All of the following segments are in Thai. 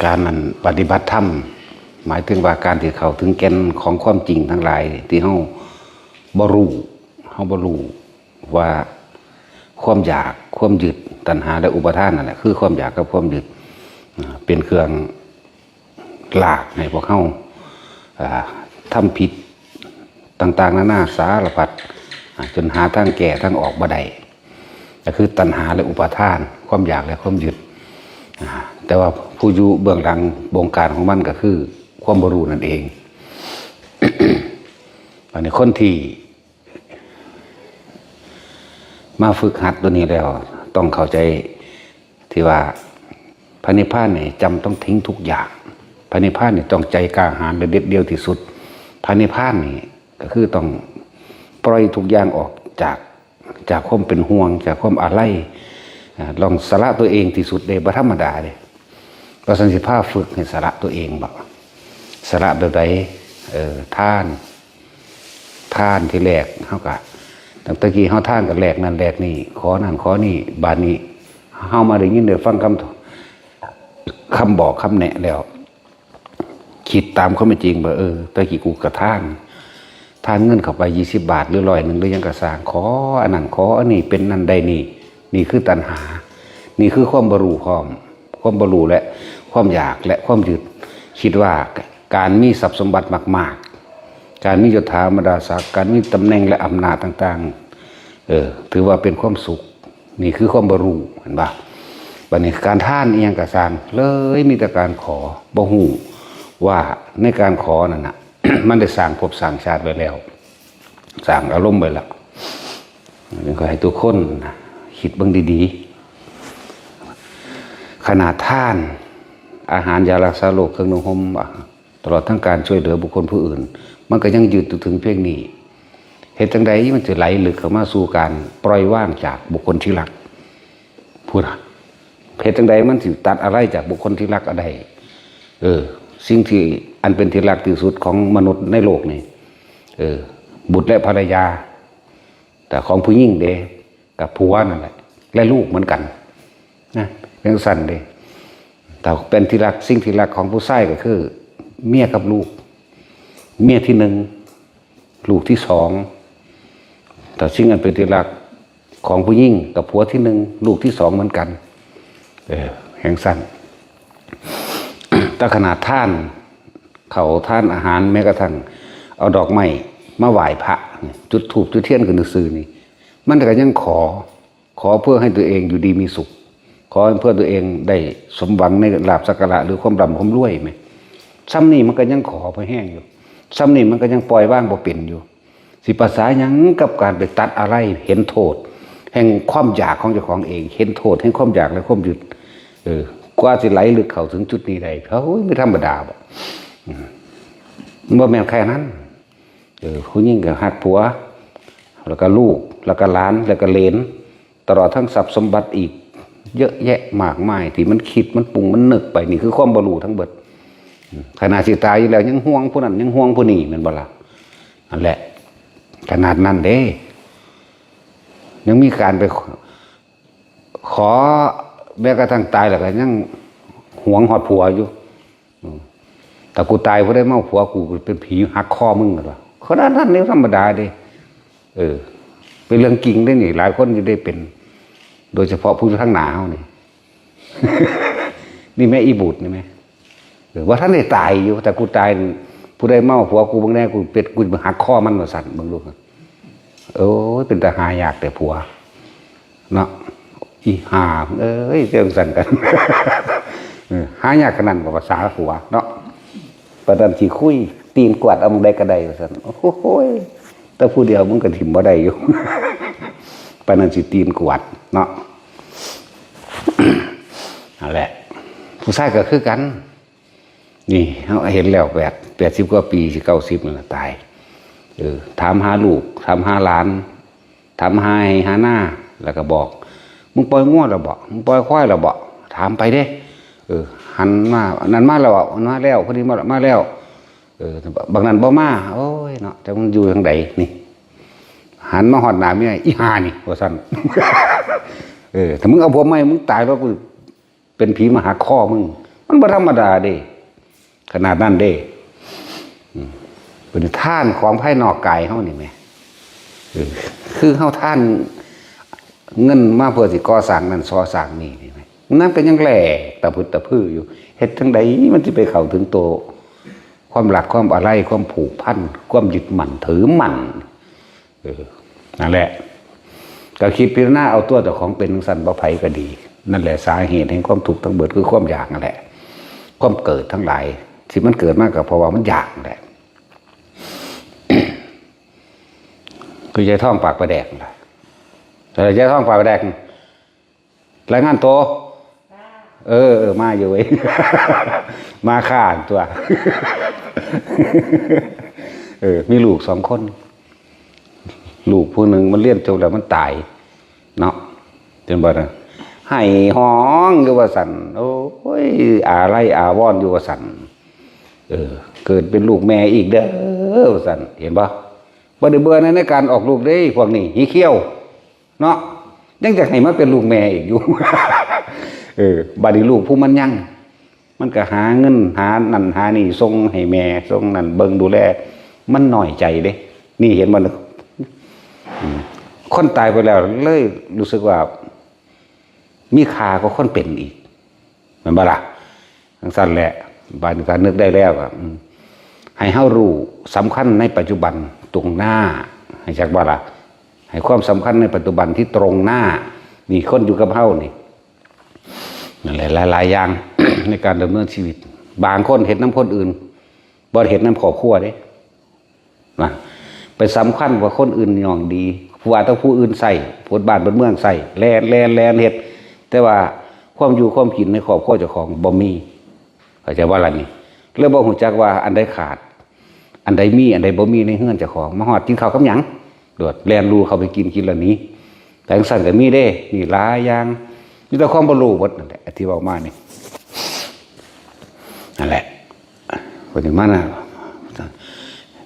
การนั้นปฏิบัติธรรมหมายถึงว่าการที่เข้าถึงแก่นของความจริงทั้งหลายที่เฮาบ่รู้ว่าความอยากความยึดตัณหาและอุปาทานนั่นแหละคือความอยากกับความยึดเป็นเครื่องลากให้พวกเฮาทำผิดต่างๆนานาสารพัดจนหาทางแก้ทางออกบ่ได้ก็คือตัณหาและอุปาทานความอยากและความยึดแต่ว่าผู้อยู่เบื้องหลังบงการของมันก็คือความบ่รู้นั่นเอง อันนี้คนที่มาฝึกหัดตัวนี้แล้วต้องเข้าใจที่ว่าพระนิพพานเนี่ยจำต้องทิ้งทุกอย่างพระนิพพานเนี่ยต้องใจกล้าหาญและเด็ดเดียวที่สุดพระนิพพานนี่ก็คือต้องปล่อยทุกอย่างออกจากความเป็นห่วงจากความอาลัยลองสละตัวเองที่สุดเลยบ่ธรรมดาเลยก็สันติภาพฝึกให้สละตัวเองบอกสละแบบใดท่านที่แรกเขากะตั้งแต่กี้เขาท่านกับแรกนั่นแรกนี่ขอนั่นขอนี่บานนี้เขามาได้ยินได้ฟังคำบอกคำแนะแล้วคิดตามเขาไม่จริงว่าตะกี้กูกระท่านเงินเข้าไป20 บาทหรือ100หรือยังกระสางขออันนั้นขออันนี้เป็นนั่นได้นี่คือตัณหานี่คือความบรรลุความบรรลุและความอยากและความยึดคิดว่าการมีทรัพย์สมบัติมากๆการมียศถาบรรดาศักดิ์การมีตำแหน่งและอำนาจต่างๆถือว่าเป็นความสุขนี่คือความบรรลุเห็นปะบัดนี้การท่านเอียงกระสางเลยมีแต่การขอบ่ฮู้ว่าในการขอนั่นน่ะ มันได้สร้างภพสร้างชาติไว้แล้วสร้างอารมณ์ไว้แล้วนี่ก็ให้ทุกคนคิดเบิ่งดีๆขนาดท่านอาหารยารักษาโรคเครื่องนุ่งห่มตลอดทั้งการช่วยเหลือบุคคลผู้อื่นมันก็ยังยืดถึงเพียงนี้เหตุจังใดมันจะไหลลึกเข้ามาสู่การปล่อยว่างจากบุคคลที่รักพูดเหตุจังใดมันสิตัดอะไรจากบุคคลที่รักอะไรสิ่งที่อันเป็นที่รักที่สุดของมนุษย์ในโลกนี่บุตรและภรรยาแต่ของผู้หญิงเด้กับผัวนั่นแหละและลูกเหมือนกันนะยังสั่นเด้แต่เป็นที่รักสิ่งที่รักของผู้ชายก็คือเมียกับลูกเมียที่1ลูกที่2แต่สิ่งอันเป็นที่รักของผู้หญิงกับผัวที่1ลูกที่2เหมือนกันแห่งสั้นแต่ขนาดท่านอาหารแม้กระทั่งเอาดอกไม้มาไหว้พระจุดธูปจุดเทียนกันซื่อนี่มันก็ยังขอเพื่อให้ตัวเองอยู่ดีมีสุขขอเพื่อตัวเองได้สมหวังในลาภสักการะหรือความร่ำความรวยไหมซ้ำนี่มันก็ยังขอไปแห้งอยู่ซ้ำนี่มันก็ยังปล่อยว่างบ่เป็นอยู่สิภาษายังกับการไปตัดอะไรเห็นโทษแห่งความอยากของเจ้าของเองเห็นโทษแห่งความอยากและความยึดกว่าจะไหลลึกเข้าถึงจุดนี้ได้เขาไม่ธรรมดาบ่แม่นแค่นั้นผู้หญิงก็หักผัวแล้วก็ลูกแล้วก็หลานแล้วก็เหลนตลอดทั้งทรัพย์สมบัติอีกเยอะแยะมากมายที่มันคิดมันปรุงมันนึกไปนี่คือความบรรลุทั้งเบิดขนาดสิตายอยู่แล้วยังห่วงผู้นั้นยังห่วงผู้นี้แม่นบ่ล่ะนั่นแหละขนาดนั้นเด้ยังมีการไปขอแม้กระทั่งตายแล้วก็ยังห่วงหอดผัวอยู่แต่กูตายเพราะได้เมาผัวกูเป็นผีหักคอมึงกันวะขนาดนั้นนี่ธรรมดาเด้เป็นเรื่องจริงได้นี่หลายคนจะได้เป็นโดยเฉพาะผู้ข้างหนาเขานี่ นี่แม่อีบุตรนี่ไหมว่าท่านได้ตายอยู่แต่กูตายผู้ได้เมาผัวกูบางแน่กูเป็ดกูหักคอมันมาสั่นบางลูกเป็นแต่หายากแต่ผัวเนาะอีหาเรื่องสั่นกัน หายากขนาดกับภาษาผัวเนาะประเด็นที่คุยตีนกวาดเอามึงได้ก็ได้สั่นโอ้โหแต่ผู้เดียวมึงก็ถิ่มบ่ได้อยู่ ประเด็นที่ตีนกวาดเนาะ นั่นแหละผู้ชายก็คือกันนี่เขาเห็นแล้ว80 กว่าปี90นั่นตายถามหาลูกถามหาหลานถามหาหน้าแล้วก็บอกมึงปล่อยง้อแล้วบอกมึงปล่อยควายแล้วบอกถามไปเด้หันมานั้นมาแล้วมันมาแล้วพอดีมาแล้วบางนั้นบ่มาโอ้ยเนาะแต่มันอยู่ทางใดนี่หันมาหอดหน้าไม่ได้อีห่านี่ว่าซั่น ถ้ามึงเอาผัวใหม่มึงตายแล้วกูเป็นผีมาหาข้อมึง มันบ่ธรรมดาเด้ขนาดนั้นเด้เป็นท่านของภายนอกกายเฮานี่แหมคือเฮาท่านเงินมาเพื่อสิก่อสร้างนั่นซ้อสร้างนี่แหมนั่นก็ยังแหล่ตะพึดตะพื้ออยู่เฮ็ดจังไดมันสิไปเข้าถึงโตความหลักความอะไรความผูกพันความยึดมั่นถือมั่นนั่นแหละก็คิดพิจารณาเอาตัวแต่ของเป็นสันบ่ไผก็ดีนั่นแหละสาเหตุแห่งความทุกข์ทั้งเบิดคือความอยากนั่นแหละความเกิดทั้งหลายที่มันเกิดมากกับเพราะว่ามันอยากนั่นแหละคือยายท่องปากประแดกนะแต่ยายท่องปากประแดกรายงานตัวมาอยู่เว้ยมาข่านตัวมีลูก2 คนลูกผู้หนึ่งมันเลี้ยนจบแล้วมันตายเนาะจนบ่นะให้ห้องอยู่ว่าสันโอ้ยอะไรวอนอยู่ว่าสันเกิดเป็นลูกแม่อีกเด้อว่าสันเห็นปะบ่ได้เบื่อในการออกลูกได้พวกนี้หีเขี้ยวเนาะยังจะให้มาเป็นลูกแม่อีกอยู่บัดนี้ลูกผู้มันยังมันก็หาเงินหานั่นหานี่ส่งให้แม่ส่งนั่นเบิ่งดูแลมันหน่อยใจเด้นี่เห็นบ่คนตายไปแล้วเลยรู้สึกว่ามีค่าก็คนเป็นอีกมันบ่ล่ะทั้งสั้นแหละบางการนึกได้แล้วให้เฮารู้สำคัญในปัจจุบันตรงหน้าให้จักบ่ล่ะให้ความสำคัญในปัจจุบันที่ตรงหน้านี่คนอยู่กับเฮานี่นั่นแหละหลายๆอย่าง ในการดำเนินชีวิตบางคนเห็นน้ำคนอื่นบ่เห็นน้ำครอบครัวเด้นะไปสำคัญว่าคนอื่นย่องดีว่าต้องผู้อื่นใส่ผลบ้านบนเมืองใส่แลนเฮ็ดแต่ว่าความอยู่ความกินในครอบครัวเจ้าของบ่มีเข้าใจว่าอะไรนี่แล้วบ่ฮู้จักว่าอันใดขาดอันใดมีอันใดบ่มีในเฮือนเจ้าของมาฮอดกินข้าวกับหยังโดดแลนรูเข้าไปกินแล้วนี้แต่จังซั่นก็มีเด้นี่หลายอย่างมีแต่ความบ่รู้หมดนั่นแหละที่เว้ามานี่นั่นแหละคนนี้มานะ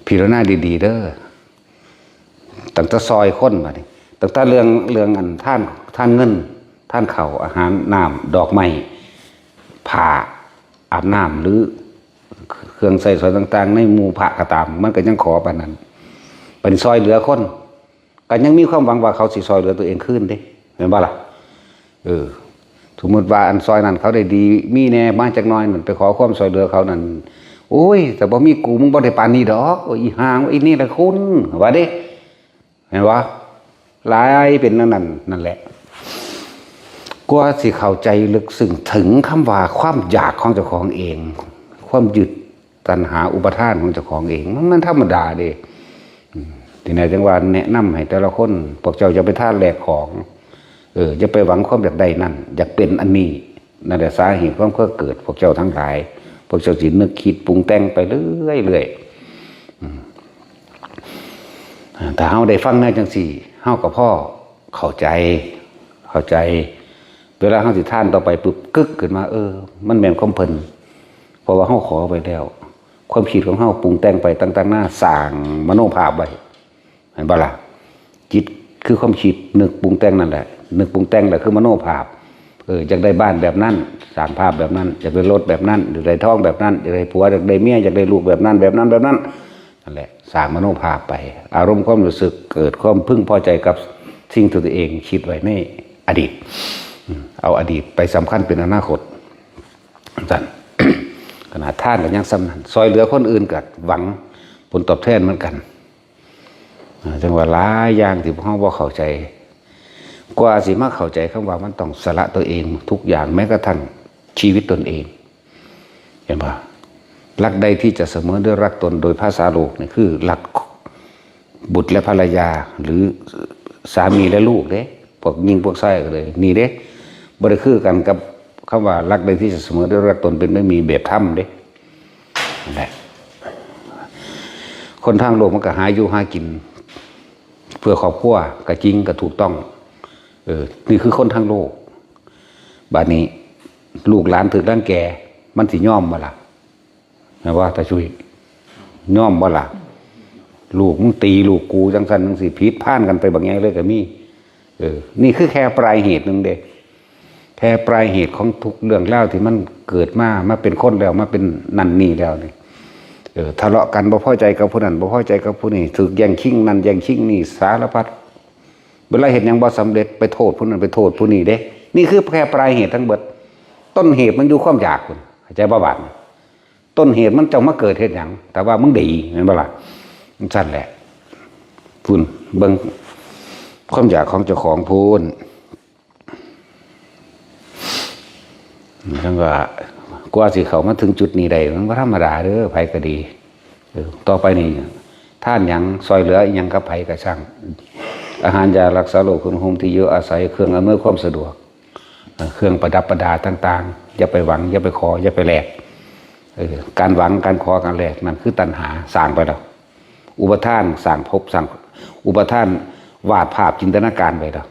พิจารณาดีๆเด้อตั้งแต่ซอยคนมาดิตั้งแต่เรื่องอันท่านเงินท่านเข่าอาหารน้ำดอกไม้ผ้าอาบน้ำหรือเครื่องใส่สอยต่างๆในหมู่พระก็ตามมันก็ยังขอปานนั้นเป็นซอยเหลือคนก็ยังมีความหวังว่าเขาสิซอยเหลือตัวเองขึ้นเด้เห็นบ่ล่ะสมมติว่าอันซอยนั้นเขาได้ดีมีแน่มาจากน้อยนั่นไปขอความซอยเหลือเขานั่นโอ้ยแต่บ่มีกูมึงบ่ได้ปานนี้ดอกอีห่างอีนี่แหละคุณว่าเด้เห็นว่าหลายเป็นนั่นแหละกว่าสิเข้าใจลึกซึ้งถึงคำว่าความอยากของเจ้าของเองความยึดตัณหาอุปทานของเจ้าของเองมันธรรมดาเด้ที่ไหนจังว่าแนะนำให้แต่ละคนพวกเจ้าจะไปท่าแหลกของจะไปหวังความอยากได้นั่นอยากเป็นอันนี้นั่นแหละสาเหตุความเกิดพวกเจ้าทั้งหลายพวกเจ้าสินึกคิดปรุงแต่งไปเรื่อยแต่เฮาได้ฟังได้จังสี่เฮากับพ่อเข้าใจเวลาเฮาสิท่านต่อไปปุ๊บกึกขึ้นมามันแม่นความเพิ่นเพราะว่าเฮาขอไปแล้วความคิดของเฮาปรุงแต่งไปต่างๆหน้าสร้างมโนภาพไว้เห็นบ่ล่ะจิตคือความคิดนึกปรุงแต่งนั่นแหละนึกปรุงแต่งแหละคือมโนภาพอยากได้บ้านแบบนั้นสร้างภาพแบบนั้นอยากได้รถแบบนั้นอยากได้ทองแบบนั้นอยากได้ผัวอยากได้เมียอยากได้ลูกแบบนั้นนั่นแหละสร้างมโนภาพไปอารมณ์ความรู้สึกเกิดความพึงพอใจกับสิ่งที่ตัวเองคิดไว้ในอดีตเอาอดีตไปสำคัญเป็นอนาคตสั่น ขนาดท่านก็ยังสำนันซอยเหลือคนอื่นกับหวังผลตอบแทนเหมือนกันจังว่าหลายอย่างที่พวกเราบ่เข้าใจกว่าสิมาเข้าใจคำว่ามันต้องสละตัวเองทุกอย่างแม้กระทั่งชีวิตตนเองเห็นป่ะรักใดที่จะเสมอด้วยรักตนโดยภาษาโลกนี่คือรักบุตรและภรรยาหรือสามีและลูกเด้พวกยิงพวกไส้ก็เลยนี่เด้บ่ได้คือกันกับคำว่ารักใดที่จะเสมอด้วยรักตนเป็นไม่มีแบบธรรมเด้นั่นแหละคนทางโลกมันก็หาอยู่หากินเพื่อครอบครัวก็จริงก็ถูกต้องนี่คือคนทางโลกบัดนี้ลูกหลานถึกร่างแกมันสิย่อมบ่ล่ะนะว่าตาช่วยย่อมบ่ล่ะลูกมึงตีลูกกูจังซั่นจังสิผิดพลาดกันไปบางอย่างเลยก็มีนี่คือแค่ปลายเหตุนึงเด้ แค่ปลายเหตุของทุกเรื่องเล่าที่มันเกิดมาเป็นคนแล้วมาเป็นนั่นนี่แล้วนี่ทะเลาะกันบ่พอใจกับผู้นั้นบ่พอใจกับผู้นี้ถูกแย่งชิงนั่นแย่งชิงนี่สารพัดเวลาเห็นยังบ่สำเร็จไปโทษผู้นั้นไปโทษผู้นี้เด้นี่คือแค่ปลายเหตุทั้งหมดต้นเหตุมันอยู่ความอยากคุณเข้าใจบ่บาดต้นเหตุมันจะมาเกิดเหตุหยังแต่ว่ามึงดีเห็นบ่ล่ะมันสั่นแหละพูนเบิ่งความอยากของเจ้าของพูนทั้งว่ากว่าสิเขามาถึงจุดนี้ได้มันก็ธรรมดาเด้อไผก็ดีต่อไปนี่ท่านหยังซอยเหลือหยังกับไผก็ช่างอาหารยารักษาโรคเครื่องห่มที่อยู่อาศัยเครื่องอำนวยความสะดวกเครื่องประดับประดาต่างๆอย่าไปหวังอย่าไปขออย่าไปแลกการหวังการขอการแลกนั่นคือตัณหาสร้างไปแล้วอุปทานสร้างภพสร้างอุปทานวาดภาพจินตนาการไปแล้ว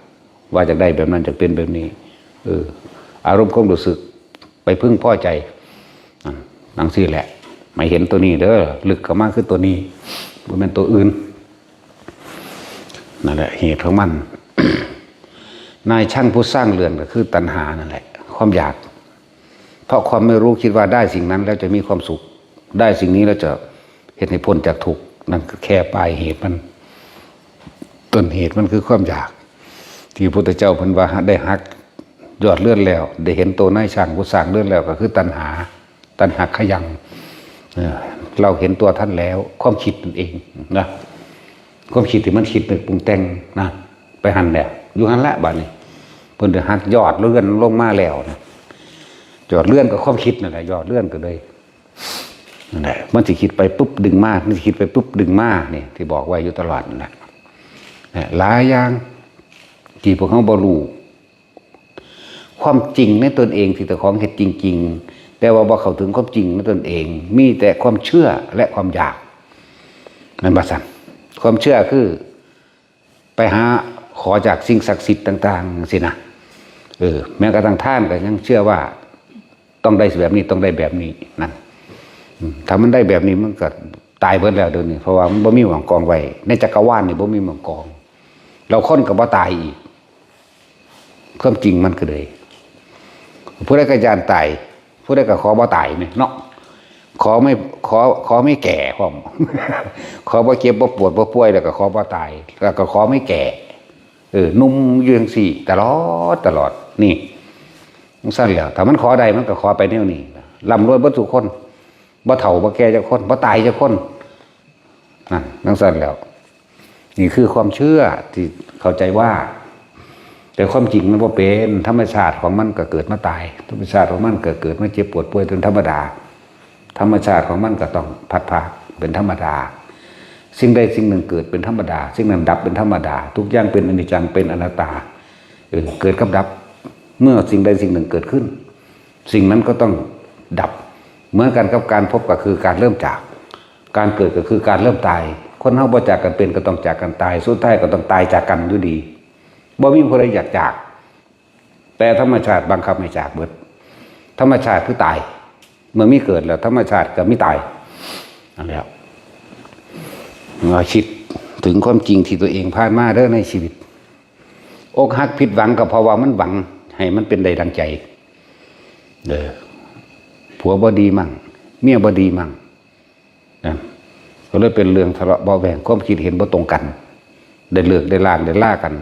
ว่าจะได้แบบนั้นจะเป็นแบบนี้อารมณ์ความรู้สึกไปพึ่งพ่อใจนั่งซี่แหละไม่เห็นตัวนี้เด้อลึกเข้ามาคือตัวนี้มันเป็นตัวอื่นนั่นแหละเหตุของมัน นายช่างผู้สร้างเรือนก็คือตัณหานั่นแหละความอยากเพราะความไม่รู้คิดว่าได้สิ่งนั้นแล้วจะมีความสุขได้สิ่งนี้แล้วจะเห็นให้พ้นจากทุกข์นั่นคือแค่ปลายเหตุมันต้นเหตุมันคือความอยากที่พระพุทธเจ้าเพิ่นว่าได้หักยอดเลื่อนแล้วได้เห็นตัวนายช่างผู้สร้างเลื่อนแล้วก็คือตัณหาขยังเราเห็นตัวท่านแล้วความคิดนั่นเองนะความคิดที่มันคิดนึกปรุงแต่งนะไปหันแล้วอยู่หันละบัดนี้เพิ่นได้หักยอดเลื่อนลงมาแล้วนะยอดเลื่อนก็ความคิดนั่นแหละยอดเลื่อนก็เลยนั่นแหละมันสิคิดไปปุ๊บดึงมามันสิคิดไปปุ๊บดึงมานี่ที่บอกไว้อยู่ตลอดนั่นแหละหลายอย่างที่พวกเขาบ่รู้ความจริงในตนเองที่แต่ของเห็ดจริงๆแต่ว่าบ่เข้าถึงความจริงในตนเองมีแต่ความเชื่อและความอยากนั่นบ่ซั่นความเชื่อคือไปหาขอจากสิ่งศักดิ์สิทธิ์ต่างๆสินะแม้กระทั่งท่านก็ยังเชื่อว่าต้องได้แบบนี้ต้องได้แบบนี้นั่นถ้ามันได้แบบนี้มันก็ตายเบิดแล้วเดี๋ยวนี้เพราะว่ามันบ่มีหวังกองไว้ในจักรวาลนี่บ่มีหวังกองเราค้นก็บ่ตายอีกความจริงมันคือเลยผู้ใดก็ยานตายผู้ใดก็ขอบ่ตายนี่เนาะขอไม่แก่พร้อม ขอบ่เจ็บบ่ปวดบ่ป่วยแล้วก็ขอบ่ตายแล้วก็ขอไม่แก่นุ่มอยู่จังซี่ตลอดนี่สั้นแล้วถ้ามันขอได้มันก็ขอไปแนวนี้ร่ำรวยบ่ทุกคนบ่เฒ่าบ่แก่จักคนบ่ตายจักคนนั่นสั้นแล้วนี่คือความเชื่อที่เข้าใจว่าแต่ความจริงมันบ่เป็นธรรมชาติของมันก็เกิดมาตายธรรมชาติของมันก็เกิดมาเจ็บปวดป่วยเป็นธรรมดาธรรมชาติของมันก็ต้องพัดพาเป็นธรรมดาสิ่งใดสิ่งหนึ่งเกิดเป็นธรรมดาสิ่งนั้นดับเป็นธรรมดาทุกอย่างเป็นอนิจจังเป็นอนัตตาเกิดกับดับเมื่อสิ่งใดสิ่งหนึ่งเกิดขึ้นสิ่งนั้นก็ต้องดับเหมือนกันกับการพบก็คือการเริ่มจากการเกิดก็คือการเริ่มตายคนเฮาบ่จากกันเป็นก็ต้องจากกันตายสุดท้ายก็ต้องตายจากกันอยู่ดีบ่มีผู้ใดอยากจากแต่ธรรมชาติบังคับให้จากเบิดธรรมชาติคือตายเมื่อมีเกิดแล้วธรรมชาติก็ไม่ตายนั่นแหละเราคิดถึงความจริงที่ตัวเองผ่านมาเด้อในชีวิตอกหักผิดหวังก็เพราะว่ามันหวังให้มันเป็นได้ดังใจผัวบ่ดีมั่งเมียบ่ดีมั่งนะก็เลยเป็นเรื่องทะเลาะเบาแหวงความคิดเห็นบ่ตรงกันได้เลิกได้ล้างได้ล่ากัน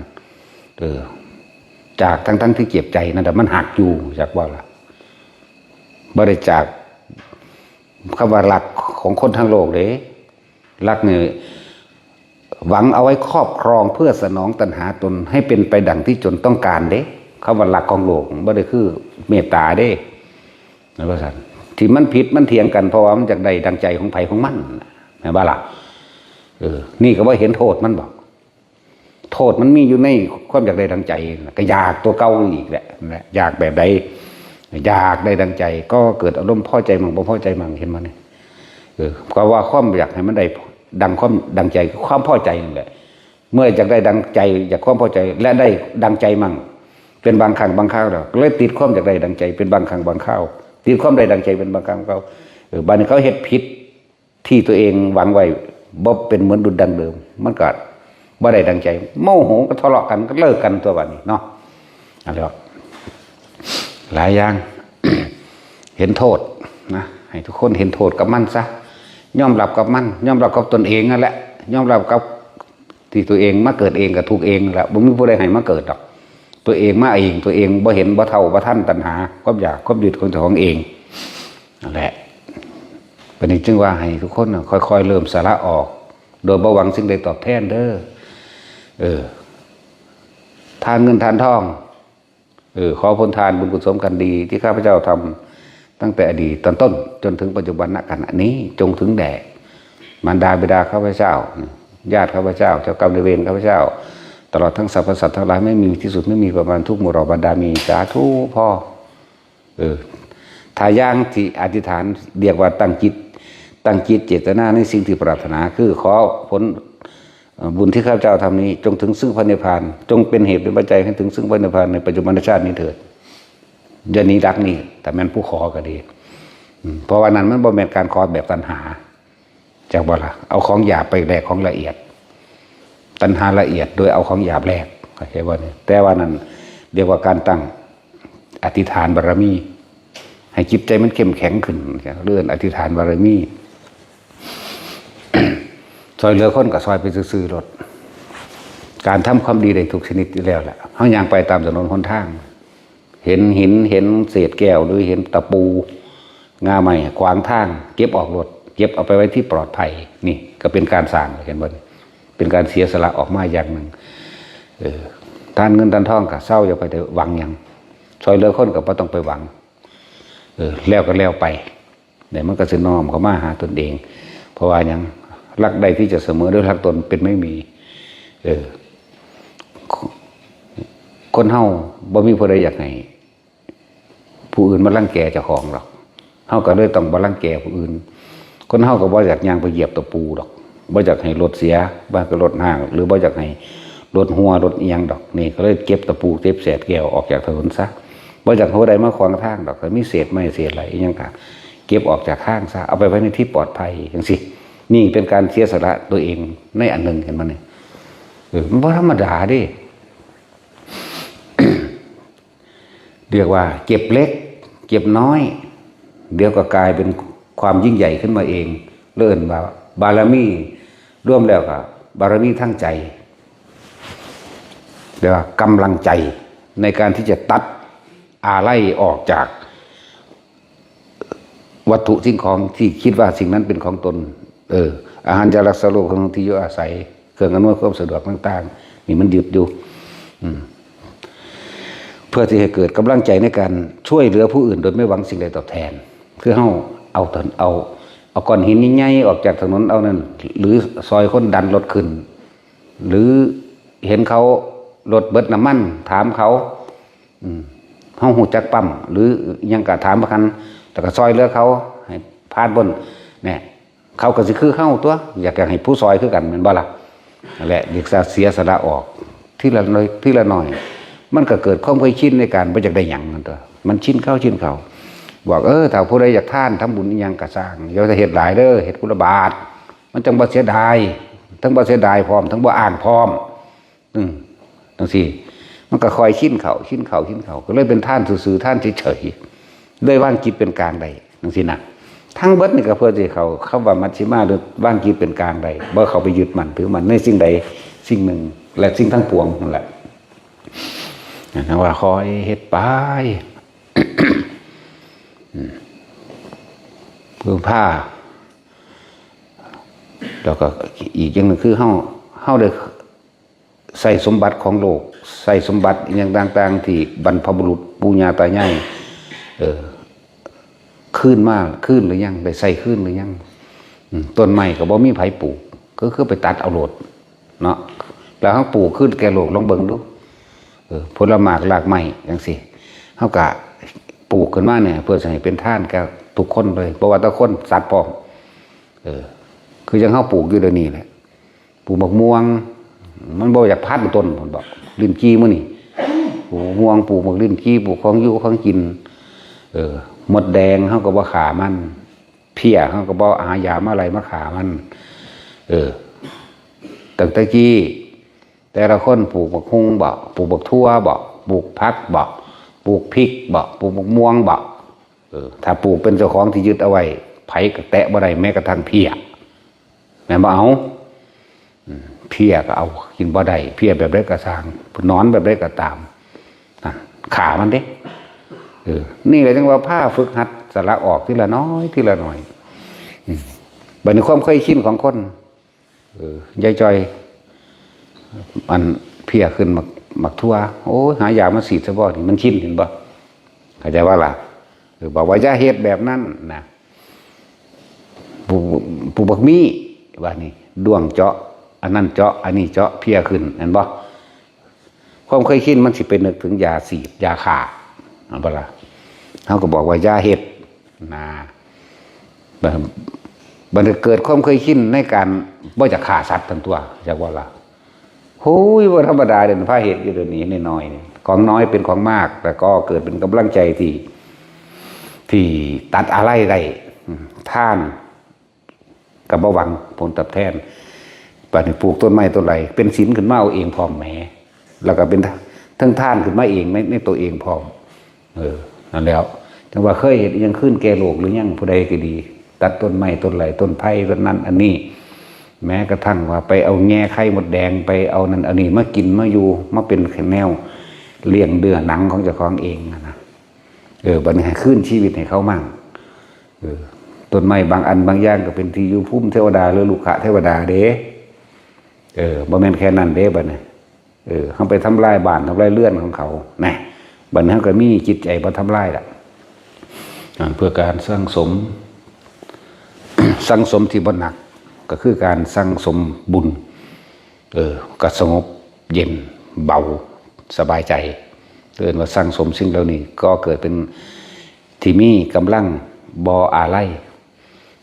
จากทั้งที่เจ็บใจนั่นแต่มันหักอยู่จากว่าล่ะบริจาคคำว่ารักของคนทั้งโลกเลยรักเนี่ยหวังเอาไว้ครอบครองเพื่อสนองตัณหาตนให้เป็นไปดังที่จนต้องการเด้คำว่ารักของโลกบ่ได้คือเมตตาเด้นะว่าซั่นที่มันผิดมันเถียงกันเพราะว่ามันจากใดดังใจของไผของมันแม่นบ่ล่ะนี่ก็ว่าเห็นโทษมันบอกโทษมันมีอยู่ในความอยากได้ดังใจก็อยากตัวเก่าอีกแหละอยากแบบใดอยากได้ดังใจก็เกิดอารมณ์พอใจมั่งบ่พอใจมั่งเห็นมั้ยก็ว่าความอยากให้มันได้ดังความดังใจความพอใจนั่นแหละเมื่ออยากได้ดังใจอยากความพอใจและได้ดังใจมั่งเป็นบางครั้งบางคราวแล้วเลยติดความอยากได้ดังใจเป็นบางครั้งบางคราวติดความได้ดังใจเป็นบางครั้งเขาบัดนี้เขาเฮ็ดผิดที่ตัวเองหวังไว้บ่เป็นเหมือนดุจดังเดิมมันก็บ่ได้ดังใจโมโหก็ทะเลาะกันก็เลิกกันตัวบัดนี้เนาะอะไร หลายอย่าง เห็นโทษนะให้ทุกคนเห็นโทษกับมันซะยอมรับกับมันยอมรับกับตนเองนั่นแหละยอมรับกับที่ตัวเองมาเกิดเองกับถูกเองแหละบ่มีผู้ใดให้มาเกิดหรอกตัวเองมาเองตัวเองบ่เห็นบ่เท่าบ่ทันตัณหาความอยากความยึดของเจ้าของเองนั่นแหละเป็นจึงว่าให้ทุกคนค่อยๆเริ่มสาระออกโดยบ่หวังสิ่งใดตอบแทนเด้อทานเงินทานทองขอผลทานบุญกุศลกันดีที่ข้าพเจ้าทำตั้งแต่อดีตตอนต้นจนถึงปัจจุบันณขณะนี้จงถึงแด่มารดาบิดาข้าพเจ้าญาติข้าพเจ้าเจ้ากรรมนายเวรข้าพเจ้าตลอดทั้งสรรพสัตว์ทั้งหลายไม่มีที่สุดไม่มีประมาณทุกหมู่เหล่าบรรดามีสาธุพ่อทาย่างที่อธิษฐานเรียกว่าตั้งจิตเจตนาในสิ่งที่ปรารถนาคือขอผลบุญที่ข้าพเจ้าทำนี้จงถึงซึ่งพระนิพพานจงเป็นเหตุเป็นปัจจัยให้ถึงซึ่งพระนิพพานในปัจจุบันชาตินี้เถิดอย่านี้รักนี่แต่แม่นผู้ขอก็ดีเพราะว่านั้นมันบ่แม่นการขอแบบตัณหาจากบ่ล่ะเอาของหยาบไปแลกของละเอียดตัณหาละเอียดโดยเอาของหยาบแลกเข้าใจบ่เนี่ยแต่ว่านั้นเรียกว่าการตั้งอธิษฐานบารมีให้จิตใจมันเข้มแข็งขึ้นเรื่องอธิษฐานบารมีซอยเหลือคนกับซอยไปซื้อรถการทำความดีได้ทุกชนิดอยู่แล้วแหละเขาย่างไปตามถนนหนทางเห็นหินเห็นเศษแก้วหรือเห็นตะปูงาใหม่ขวางทางเก็บออกรถเก็บเอาไปไว้ที่ปลอดภัยนี่ก็เป็นการสร้างเห็นบ่เป็นการเสียสละออกมาอย่างหนึ่งทานเงินทานทองกับเศร้าอย่าไปหวังอย่างซอยเหลือคนกับไม่ต้องไปหวังแล้วก็แล้วไปเดี๋ยวมันก็จะน้อมเข้ามาหาตนเองเพราะว่าอย่างรักใดที่จะเสมอด้วยรักตนเป็นไม่มีคนเฮาบ่มีผู้ใดอยากให้ผู้อื่นมารังแกเจ้าของหรอกเฮาก็เลยต้องบ่รังแกผู้อื่นคนเฮาก็บ่อยากย่างไปเหยียบตะปูดอกบ่อยากให้รถเสียบ้านก็รถห่างหรือบ่อยากให้รถหัวรถอีหยังดอกนี่ก็เลยเก็บตะปูเก็บเศษแก้วออกจากถนนซะบ่อยากให้ผู้ใดมาขวางทางดอกก็มีเศษไม้เศษอะไรอีหยังก็เก็บออกจากข้างซะเอาไปไว้ในที่ปลอดภัยจังซี่นี่เป็นการเสียสละตัวเองในอันหนึ่งเห็นมั้ยเนี่ยมันบ่ธรรมดาดิ เรียกว่าเก็บเล็กเก็บน้อยเดี๋ยวก็กลายเป็นความยิ่งใหญ่ขึ้นมาเองเลื่อนบารมีร่วมแล้วกับบารมีทั้งใจเรียกว่ากำลังใจในการที่จะตัดอาไล่ออกจากวัตถุสิ่งของที่คิดว่าสิ่งนั้นเป็นของตนอาหารยารักษาโรคของที่อยู่อาศัยเครื่องอำนวยความสะดวกต่างๆนี่มันยึดอยู่เพื่อที่ให้เกิดกำลังใจในการช่วยเหลือผู้อื่นโดยไม่หวังสิ่งใดตอบแทนคือเอาก้อนหินใหญ่ๆออกจากถนนเอานั่นหรือซอยคนดันรถขึ้นหรือเห็นเขารถเบิดน้ำมันถามเขาเฮาหูจักปั๊มหรือยังกะถามประกันแต่ก็ซอยเหลือเขาให้พาดบนเนี่ยเขาก็สิคือเข้าตัวอยากให้ผู้ซอยคือกันแม่นบ่ล่ะนั่นแหละเด็กเสียสละออกทีละน้อยมันก็เกิดความเคยชินในการบ่อยากได้หยังนั่นตัวมันชินเข้าบอกถ้าผู้ใดอยากทานทำบุญอีหยังก็สร้างอย่าจะเฮ็ดหลายเด้อเฮ็ดพุทธบาทมันจังบ่เสียดายทั้งบ่เสียดายพร้อมทั้งบ่อ่านพร้อมจังซี่มันก็คอยชินเข้าก็เลยเป็นท่านซื่อๆท่านเฉยๆเลยว่างจิตเป็นกลางได้จังซี่น่ะทั้งเบิดนี่ก็เพื่อที่เขาเข้าว่ามัชฌิมาหรือว่างจิตเป็นกลางใดบ่เขาไปยึดมั่นถือมันในสิ่งใดสิ่งหนึ่งและสิ่งทั้งปวงนั่นแหละนะว่าคอยเฮ็ดไปเพื่อผ้าแล้วก็อีกอย่างหนึ่งคือเฮาได้ใส่สมบัติของโลกใส่สมบัติอย่างต่างๆที่บรรพบุรุษปู่ย่าตายายขึ้นหรือยังได้ใส่ขึ้นหรือยังต้นไม้ก็บ่มีไผปลูกก็คือไปตัดเอาโลดเนาะแล้วเฮาปลูกขึ้นแก่โลกลองเบิ่งดูผลไม้รากไม้จังซี่เฮาก็ปลูกขึ้นมาเนี่ยเพื่อให้เป็นทานแก่ทุกคนเลยบ่ว่าแต่คนสัตว์พร้อมคือจังเฮาปลูกอยู่เดี๋ยวนี้แหละปลูกมะม่วงมันบ่อยากพัดต้นผมบอกลิ้นจี้มื้อนี่ปลูกม่วงปลูกมะลิ้นจี้ปลูกของอยู่ของกินมดแดงเฮาก็บ่ขามันเพี้ยเฮาก็บ่หายามาอะไรมาขามันตั้งแต่กี้แต่ละคนปลูกบักฮุ่งบ่ปลูกบักทั่วบ่ปลูกผักบ่ ปลูกพริกบ่ปลูกมะม่วงบ่ถ้าปลูกเป็นเจ้าของที่ยึดเอาไว้ไผก็แตะบ่ได้แม้กระทั่งเพี้ยแม่บ่เอาเพี้ยก็เอากินบ่ได้เพี้ยแบบไรก็สร้างนอนแบบไรก็ตามขามันเด้นี่เลยจังว่าผ้าฝึกหัดสละออกทีละน้อยทีละหน่อยบัดนี้ความเคยชินของคนยายจอยมันเพี้ยขึ้นหมักทั่วโอ้หายามาสีดซะบ่นี่มันชินเห็นบ่เข้าใจว่าล่ะบอกว่าอย่าเฮ็ดแบบนั้นนะปูบักมีว่านี่ดวงเจาะอันนั้นเจาะอันนี้เจาะเพี้ยขึ้นเห็นบ่ความเคยชินมันสิเป็นนึกถึงยาสีดยาฆ่าเอาบ่ล่ะเขาก็บอกว่าอย่าเฮ็ดนะบัดเกิดความเคยชินในการบ่จะฆ่าสัตว์ทั้งตัวจักว่าล่ะโอ้ยว่าธรรมดาเด่นพระเหตุอยู่เดี๋ยวนี้น้อยๆของน้อยเป็นของมากแต่ก็เกิดเป็นกำลังใจที่ตัดอะไรได้ท่านกับบ่หวังผลตอบแทนป่านนี้ปลูกต้นไม้ต้นไรเป็นศีลขึ้นมาเอาเองพร้อมแหมแล้วก็เป็นทั้งท่านขึ้นมาเองในตัวเองพร้อมนั่นแล้วจังว่าเคยเห็นยังขึ้นแก่โลกหรือยังผู้ใดก็ดีตัดต้นไม้ต้นไรต้นไผ่ต้นนั้นอันนี้แม้กระทั่งว่าไปเอาแง่ไข่หมดแดงไปเอานั่นอันนี้มากินมาอยู่มาเป็นแนวเลี้ยงเดือหนังของเจ้าของเองนะบัดนี้ให้ขึ้นชีวิตให้เขามั่งต้นไม้บางอันบางอย่างก็เป็นที่อยู่พุ่มเทวดาหรือลูกขะเทวดาเด้บ่แม่นแค่นั้นเด้บัดนี้เขาไปทำลายบ้านทำลายเลื่อนของเขาแน่บัดนี้เขาก็มีจิตใจบ่ทำลายล่ะเพื่อการสร้างสม สร้างสมที่บ่หนักก็คือการสร้างสมบุญก็สงบเย็นเบาสบายใจเตือนว่าสร้างสมสิ่งเหล่านี้ก็เกิดเป็นที่มีกำลังบ่อาลัย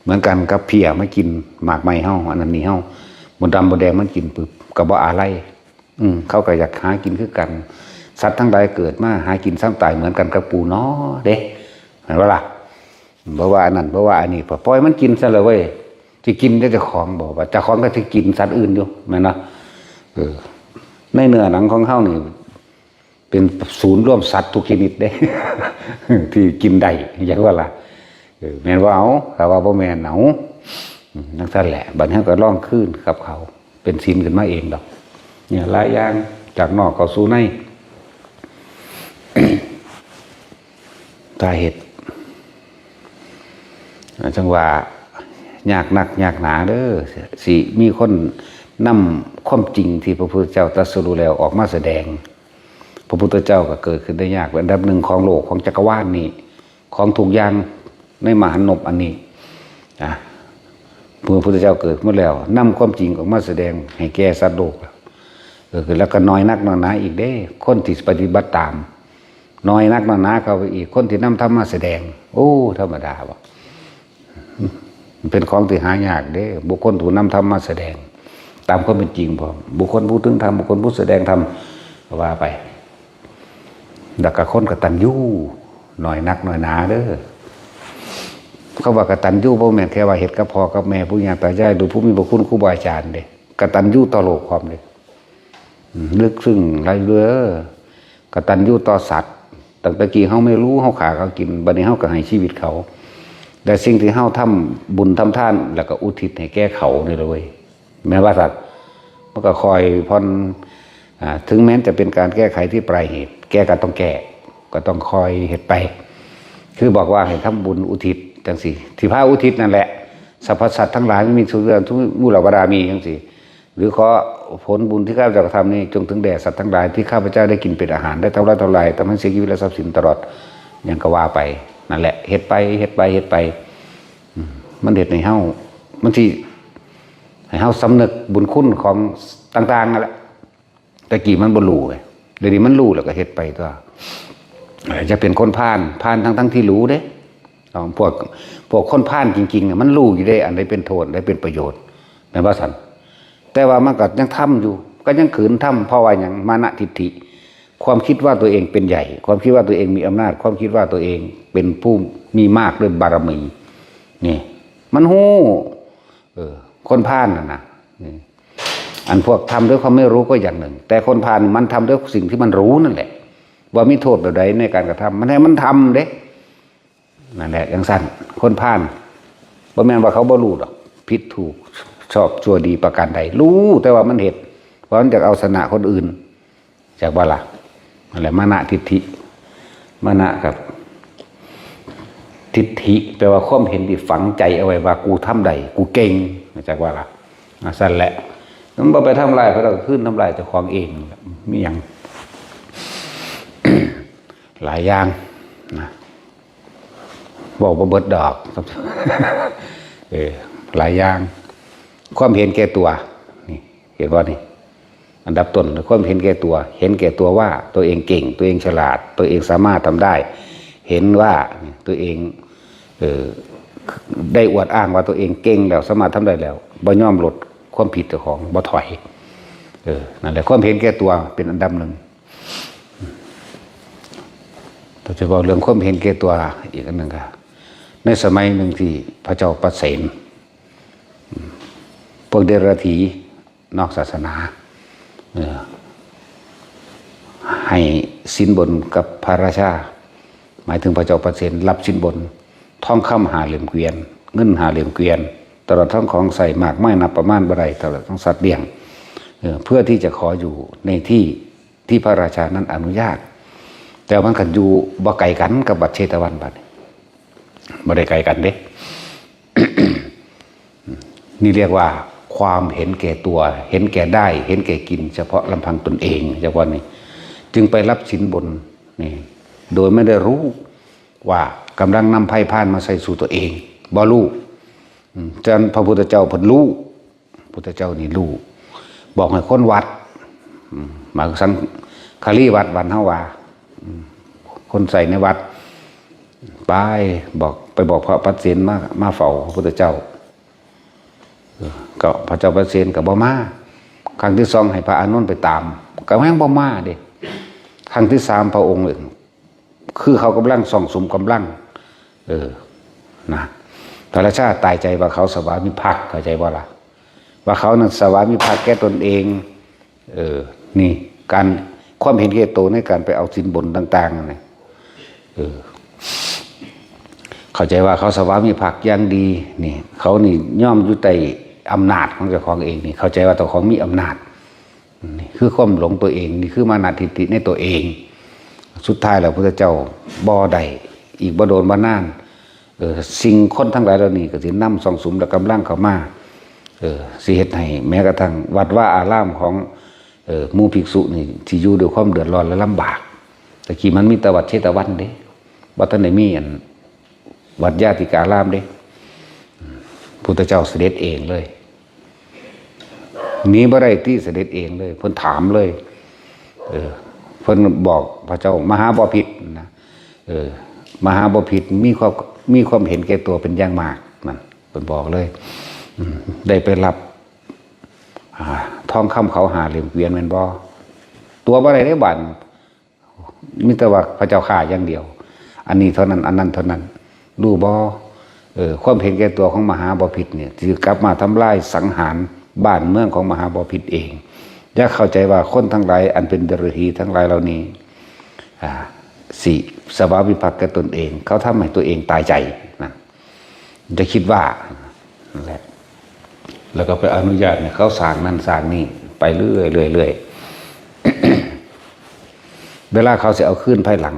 เหมือนกันกับเพียไม่กินหมากไม้เฮาอันนั้นนี่เฮาบนดำบนแดงมันกินปึ๊บก็บ่อาลัยเขาก็อยากหากินคือกันสัตว์ทั้งหลายเกิดมาหากินซ้ำตายเหมือนกันกับปูเนาะเด้เห็นบ่ล่ะบ่ว่าอันนั้นบ่ว่าอันนี้ปล่อยมันกินซะเลยเว้ยที่กินได้เจ้าของบอกว่าเจ้าของก็ที่กินสัตว์อื่นอยู่แม่นเนาะในเนื้อหนังของเฮานี่เป็นศูนย์ร่วมสัตว์ทุกชนิดเด้ ที่กินได้อย่างว่าล่ะแม่นว่าเอาแต่ว่าบ่แม่นเอานั่นซั่นแหละบัดนี้ก็ร้องขึ้นกับเขาเป็นศีลขึ้นมาเองดอกเนี่ยหลายอย่างจากนอกเข้าสู่ใน สาเหตุจังว่ายากนักยากหนาเด้อสิมีคนนำความจริงที่พระพุทธเจ้าตรัสรู้แล้วออกมาแสดงพระพุทธเจ้าก็เกิดขึ้นได้ยากเป็นอันดับหนึ่งของโลกของจักรวาลนี้ของทุกอย่างในมหานพอันนี้พระพุทธเจ้าเกิดมาแล้วนำความจริงออกมาแสดงให้แก่สัตว์โลกแล้วก็น้อยนักน้อยหนาอีกเด้คนที่ปฏิบัติตามน้อยนักน้อยหนาเข้าไปอีกคนที่นำธรรมมาแสดงโอ้ธรรมดาบ่เป็นของที่หายากเด้บุคคลผู้นำธรรมมาแสดงตามความเป็นจริงพอบุคคลผู้ถึงธรรมบุคคลผู้แสดงธรรมว่าไปดักกะคนกตัญญูหน่อยนักหน่อยหนาเด้อเขาว่ากตัญญูบ่แม่นแค่ว่าเฮ็ดกับพ่อกับแม่ผู้ย่าตายายหรือผู้มีพระคุณครูบาอาจารย์เด้กตัญญูต่อโลกพร้อมเด้ลึกซึ้งหลายเด้อกตัญญูต่อสัตว์ตั้งแต่กี้เฮาไม่รู้เฮาขาเขากินบัดนี้เฮาก็ให้ชีวิตเขาแต่สิ่งที่เฮาทำบุญทำทานแล้วก็อุทิศให้แก่เขานี่เลย แม้ว่าสัตว์มันก็คอยผ่อนถึงแม้จะเป็นการแก้ไขที่ปลายเหตุแก้ก็ต้องแก้ก็ต้องคอยเหตุไปคือบอกว่าให้ทำบุญอุทิศจังสิที่พระอุทิศนั่นแหละสรรพสัตว์ทั้งหลายไม่มีทุกเรื่องทุกมุลบารามีจังสิหรือขอผลบุญที่ข้าพเจ้าทำนี้จงถึงแด่สัตว์ทั้งหลายที่ข้าพเจ้าได้กินเป็นอาหารได้เท่าไรทำให้เสียชีวิตและทรัพย์สินตลอดอย่างก็ว่าไปนั่นแหละเหตุไปมันเหตุในเฮ้ามันที่ให้เฮาสำนึกบุญคุณของต่างๆนั่นแหละแต่กี่มันบ่รู้เลยเดี๋ยวนี้มันรู้แล้วก็เฮ็ดไปตัวจะเป็นคนพาลทั้งที่รู้เด้พวกคนพาลจริงๆมันรู้อยู่ได้อันใดเป็นโทษอันใดเป็นประโยชน์แม่นบ่ซั่นแต่ว่ามันก็ยังทำอยู่ก็ยังขืนทำเพราะว่าหยังมานะทิฏฐิความคิดว่าตัวเองเป็นใหญ่ความคิดว่าตัวเองมีอำนาจความคิดว่าตัวเองเป็นผู้มีมากด้วยบารมีนี่มันฮู้คนพาลน่ะนะอันพวกทำด้วยความไม่รู้ก็อย่างหนึ่งแต่คนพาลมันทำด้วยสิ่งที่มันรู้นั่นแหละ ว่ามีโทษแบบใดในการกระทำมันให้มันทำเด้นั่นแหละอย่างสั้นคนพาลบ่แม่นว่าเขาบ่รู้ดอกผิดถูกชอบชั่วดีประการใดรู้แต่ว่ามันเหตุเพราะมันจะเอาชนะคนอื่นจากว่าล่ะนั่นแหละมานะทิฏฐิมานะกับทิฏฐิแปลว่าความเห็นที่ฝังใจเอาไว้ว่ากูทำได้กูเก่งจากว่าล่ะสั้นแหละมันบ่ไปทำลายเขาเราขึ้นทำลายเจ้าของเองมีอย่าง หลายอย่างนะบอกว่าเบิดดอก หลายอย่างความเห็นแก่ตัวนี่เห็นว่านี่อันดับต้นความเห็นแก่ตัวเห็นแก่ตัวว่าตัวเองเก่งตัวเองฉลาดตัวเองสามารถทำได้ เห็นว่าตัวเองได้อวดอ้างว่าตัวเองเก่งแล้วสามารถทำได้แล้วบ่ยอมลดความผิดเจ้าของบ่ถอยนั่นแหละความเห็นแก่ตัวเป็นอันดับหนึ่งเราจะบอกเรื่องความเห็นแก่ตัวอีกอันหนึ่งค่ะในสมัยหนึ่งที่พระเจ้าประเสนพวกเดรัจฉีนอกศาสนาให้สินบนกับพระราชาหมายถึงพระเจ้าประเสนรับสินบนทองคำ5 เหลี่ยมเกวียนเงิน5 เหลี่ยมเกวียนตลอดทั้งของใส่มากไม่นับประมาณบ่ได้ตลอดทั้งสัตว์เลี้ยงเพื่อที่จะขออยู่ในที่พระราชานั้นอนุญาตแต่มันกันอยู่บ่ไกลกันกับบัดเชตวันบัดบ่ได้ไกลกันเด้ นี่เรียกว่าความเห็นแก่ตัวเห็นแก่ได้เห็นแก่กินเฉพาะลำพังตนเองจากวันนี้จึงไปรับสินบนนี่โดยไม่ได้รู้ว่ากำลังนำไพ่พานมาใส่สู่ตัวเองบ่รู้จนพระพุทธเจ้าเพิ่นรู้พุทธเจ้านี่รู้บอกให้คนวัดมาสังคารีวัดวันเฮาว่าคนใส่ในวัดไปบอกพระปัจเจนมาเฝ้าพระพุทธเจ้าก็พระเจ้าปัจเจนกับบ่มาครั้งที่2ให้พระอานนท์ไปตามก็แม่งบ่มาเด้ครั้งที่3พระองค์คือเขากำลังส่องสุมกำลังนะพระราชาตายใจว่าเขาสวามิภักดิ์เข้าใจบ่ล่ะว่าเขานั้นสวามิภักดิ์แก่ตนเองนี่การความเห็นแก่ตัวในการไปเอาสินบนต่างๆนี่เข้าใจว่าเขาสวามิภักดิ์อย่างดีนี่เขานี่ย่อมอยู่ใต้อำนาจของเจ้าของเองนี่เข้าใจว่าตัวของมีอำนาจนี่คือความหลงตัวเองนี่คือมานะทิฏฐิในตัวเองสุดท้ายแล้วพระพุทธเจ้าบ่ได้อีกบ่โดนบ่นานสิ่งคนทั้งหลายเหล่านี้ก็สินำส่องสุมและกำลังเข้ามาสิเฮ็ดให้แม้กระทั่งวัดว่าอารามของหมู่ภิกษุนี่ที่อยู่ด้วยความเดือดร้อนและลำบากแต่กี้มันมีแต่วัดเชตวันเด้บ่ทันได้มีอันวัดญาติกาลามเด้พุทธเจ้าเสด็จเองเลยหนีบ่ได้ที่เสด็จเองเลยเพิ่นถามเลยเพิ่นบอกพระเจ้ามหาบพิตรนะมหาบพิตรมีความเห็นแก่ตัวเป็นอย่างมากนั่นเพิ่นบอกเลยได้ไปรับทองคำเขา5 เหลี่ยมเกวียนแม่นบ่ตัวบ่ได้บัดมีแต่ว่าพระเจ้าข่าอย่างเดียวอันนี้เท่านั้นอันนั้นเท่านั้นรู้บ่ความเห็นแก่ตัวของมหาบพิตรเนี่ยที่กลับมาทำลายสังหารบ้านเมืองของมหาบพิตรเองอย่าเข้าใจว่าคนทั้งหลายอันเป็นเดรัจฉีทั้งหลายเหล่านี้สิสวามิภักดิ์แก่ตนเองเขาทำให้ตัวเองตายใจนะจะคิดว่านั่นแหละแล้วก็ไปอนุญาตเนี่ยเขาสร้างนั่นสร้างนี่ไปเรื่อยเวลาเขาจะเอาขึ้นภายหลัง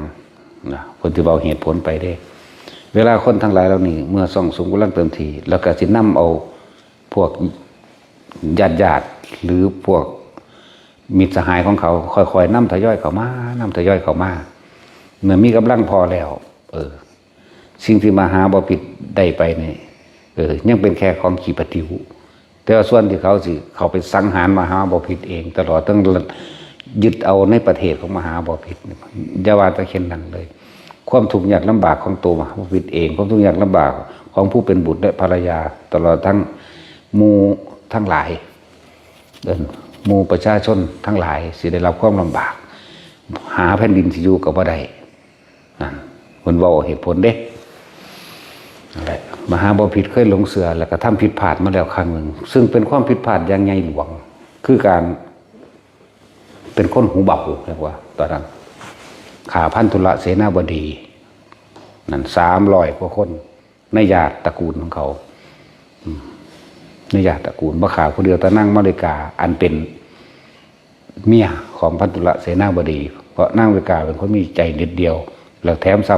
นะคนที่เอาเหตุผลไปได้เวลาคนทั้งหลายเหล่านี้เมื่อส่องสุมกำลังเติมทีแล้วก็สินำเอาพวกญาติหรือพวกมิตรสหายของเขาค่อยๆนำทยอยเข้ามาเมื่อมีกำลังพอแล้วสิ่งที่มหาบพิตรได้ไปเนี่ยยังเป็นแค่ของขี่ปฏิวแต่ว่าส่วนที่เขาสิเขาไปสังหารมหาบพิตรเองตลอดตั้งยึดเอาในประเทศของมหาบพิตรอย่าว่าแต่เช่นนั้นเลยความทุกข์ยากลำบากของตัวมหาบพิตรเองความทุกข์ยากลำบากของผู้เป็นบุตรและภรรยาตลอดทั้งหมู่ทั้งหลายหมู่ประชาชนทั้งหลายสิได้รับความลำบากหาแผ่นดินที่อยู่กับบ่ได้คนเว้าเหตุผลเด้มหาบพิตรเคยหลงเสือแล้วก็ทำผิดพลาดมาแล้วครั้งหนึ่งซึ่งเป็นความผิดพลาดอย่างใหญ่หลวงคือการเป็นคนหูเบาเรียกว่าตอนนั้น ข่าพันธุละเสนาบดีนั่น300 กว่าคนในญาติตระกูลของเขาในญาติตระกูลบ่ข่าคนเดียวแต่นั่งมาริกาอันเป็นเมียของพันธุละเสนาบดีเพราะนางมาริกาเป็นคนมีใจนิดเดียวแล้วแถมซ้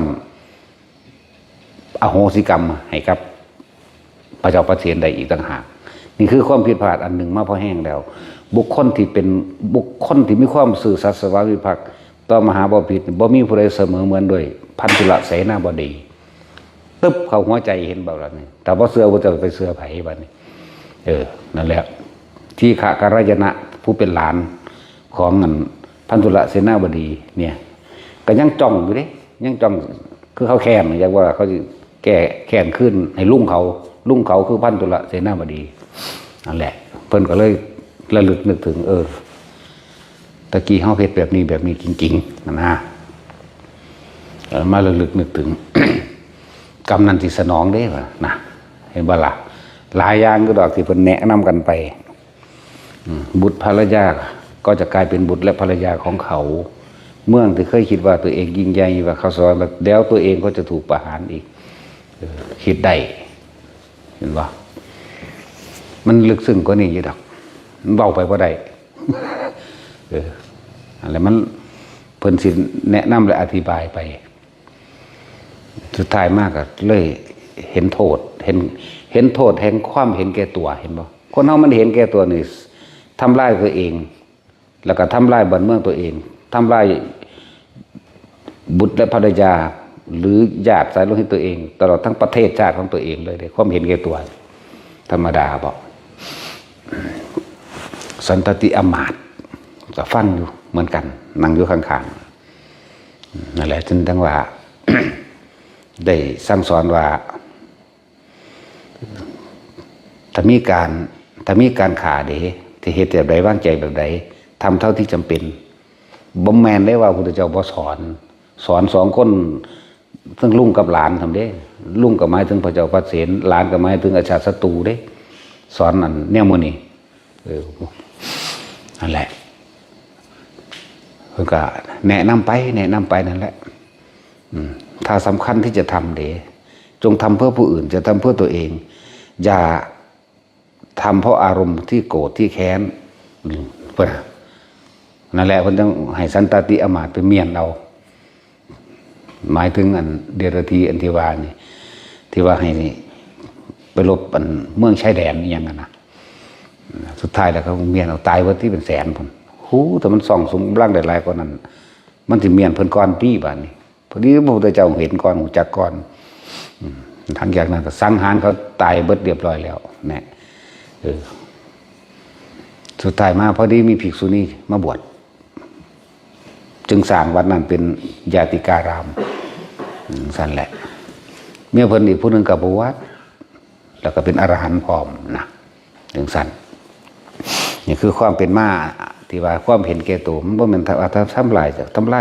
ำอโหสิกรรมให้กับพระเจ้าประเสนได้อีกต่างหากนี่คือความผิดพลาดอันหนึ่งมาพอแห้งแล้วบุคคลที่เป็นบุคคลที่มีความสื่อสัตย์สวามิภักดิ์ต่อมหาบ่ผิดบ่มีผู้ใดเสมอเหมือนด้วยพันธุละเสนาบดีตึ๊บเข้าหัวใจเห็นแบบนี้แต่ว่าเสือว่าจะไปเสือไผ่บ้านี้นั่นแหละที่ขะการยนะผู้เป็นหลานของเงินพันธุละเสนาบดีเนี่ยก็ยังจ้องอยู่ดิยังจ้องคือเขาแค้นอย่างว่าเขาแก้แค้นขึ้นให้ลุงเขาคือพันธุละเสนาบดีนั่นแหละเพิ่นก็เลยระลึกนึกถึงตะกี้เฮาเฮ็ดแบบนี้จริงๆนะมาระลึกนึกถึง กรรมนั้นสิสนองได้ป่ะนะเห็นบ่ล่ะหลายอย่างก็ดอกที่เพิ่นแนะนำกันไปบุตรภรรยาก็จะกลายเป็นบุตรและภรรยาของเขาเมื่อที่เคยคิดว่าตัวเองยิ่งใหญ่ว่าเขาสอนแล้วตัวเองก็จะถูกประหารอีกคิดได้เห็นบ่มันลึกซึ้งกว่านี้อยู่ดอกมันเบาไปบ่ได้อะไรมันเพิ่นสิแนะนำและอธิบายไปสุดท้ายมากก็เลยเห็นโทษเห็นโทษแห่งความเห็นแก่ตัวเห็นบ่คนเฮามันเห็นแก่ตัวนี่ทำลายตัวเองแล้วก็ทำลายบ้านเมืองตัวเองทำลายบุตรและภรรยาหรือญาติสายโลหิตตัวเองตลอดทั้งประเทศชาติของตัวเองเลยความเห็นแก่ตัวธรรมดาบอกสันตติอมาตย์ก็ฟังอยู่เหมือนกันนั่งอยู่ข้างๆนั่นแหละจึงตั้งว่า ได้สั่งสอนว่าถ้ามีการขาเดที่เหตุแบบใดว่างใจแบบใดทำเท่าที่จำเป็นบ่แมนได้ว่าพุทธเจ้าบ่สอน2 คนทั้งลุงกับหลานทำได้ลุงกับหมายถึงพระเจ้าประเสนหลานกับหมายถึงอาชาติศัตรูได้สอนนั่นแนวมื้อนี้นั่นแหละเพิ่นก็แนะนำไปนั่นแหละถ้าสำคัญที่จะทำจงทำเพื่อผู้อื่นจะทำเพื่อตัวเองอย่าทำเพราะอารมณ์ที่โกรธที่แค้นเพื่อนั่นแหละเพิ่นต้องให้สันตติอมาตย์ไปเมียนเอาหมายถึงอันเดรธีอันที่ว่านี่ที่ว่าให้นี่ไปรบอันเมืองชายแดนนี่ยังกันนะสุดท้ายแล้วเขาเมียนเอาตายวันที่เป็นแสนพุ่นแต่มันส่องสมร่างได้หลายกว่านั้นมันสิเมียนเพิ่นก่อนพี่บาดนี้พอดีพระพุทธเจ้าเห็นก่อนหูจักก่อนทางจากนั้นก็สังหารเขาตายเบิดเรียบร้อยแล้วนะสุดท้ายมาพอดีมีภิกษุณีมาบวชจึงสร้างวัดนั้นเป็นญาติการามสั่นแหละเมียเพิ่นอีกผู้หนึ่งกับบวชแล้วก็เป็นอรหันต์พร้อมนะถึงสั่นนี่คือความเป็นมาที่ว่าความเห็นแก่ตัวมันบ่แม่นว่าทำลายเ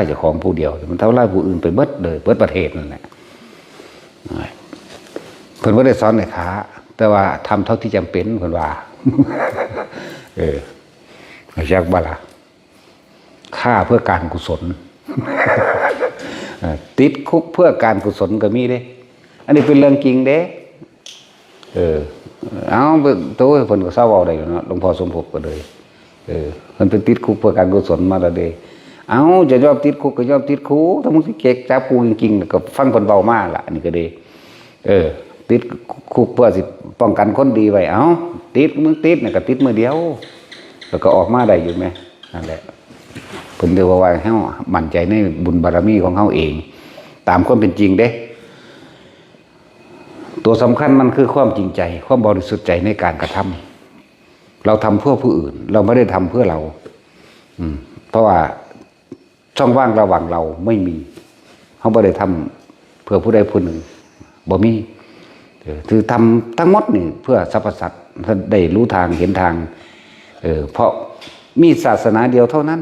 จ้าของผู้เดียวมันทำลายผู้อื่นไปเบิดเลยเบิดประเทศนั่นแหละเพิ่นบ่ได้สอนให้ค้าแต่ว่าทำเท่าที่จำเป็นเพิ่นว่าอยากบ่ล่ะฆ่าเพื่อการกุศลติดคุกเพื่อการกุศลก็มีเด้อันนี้เป็นเรื่องจริงเด้เอาตัวเพิ่นก็เศร้าเอาได้เนาะหลวงพ่อสมภพก็เลยเพิ่นเป็นติดคุกเพื่อการกุศลมาแล้วเด้เอาจะยอมติดคุกก็ยอมติดคุกถ้ามึงสิเก็กจับกูจริงๆก็ฟังเพิ่นเว้ามาล่ะอันนี้ก็เด้ติดคุกเพื่อสิป้องกันคนดีไว้เอาติดมึงติดน่ะก็ติดมื้อเดียวแล้วก็ออกมาได้อยู่มั้ยนั่นแหละเพิ่นเรียกว่าเฮามั่นใจในบุญบารมีของเฮาเองตามความเป็นจริงเด้ตัวสำคัญมันคือความจริงใจความบริสุทธิ์ใจในการกระทำเราทำเพื่อผู้อื่นเราไม่ได้ทำเพื่อเราเพราะว่าช่องว่างระหว่างเราไม่มีเขาไม่ได้ทำเพื่อผู้ใดผู้หนึ่งบ่มีคือทำทั้งหมดนี่เพื่อสรรพสัตว์ได้รู้ทางเห็นทางเพราะมีศาสนาเดียวเท่านั้น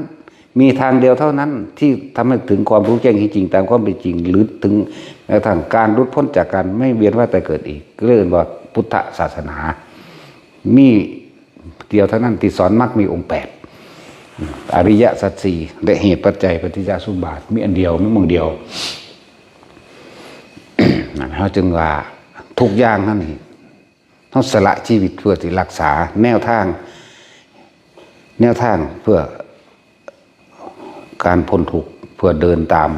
มีทางเดียวเท่านั้นที่ทำให้ถึงความรู้แจ้งจริงตามความเป็นจริงหรือถึงทางการรุดพ้นจากการไม่เวียนว่ายตายเกิดอีกก็เรียกว่าพุทธศาสนามีเดียวเท่านั้นที่สอนมรรคมีองค์ อริยสัจสี่และเหตุปัจจัยปฏิจจสมุปบาทมีอันเดียวมีมึงเดียว เขาจึงว่าทุกอย่างนั่นนี่เขาสละชีวิตเพื่อที่รักษาแนวทางเพื่อการพ้นทุกข์เพื่อเดินตาม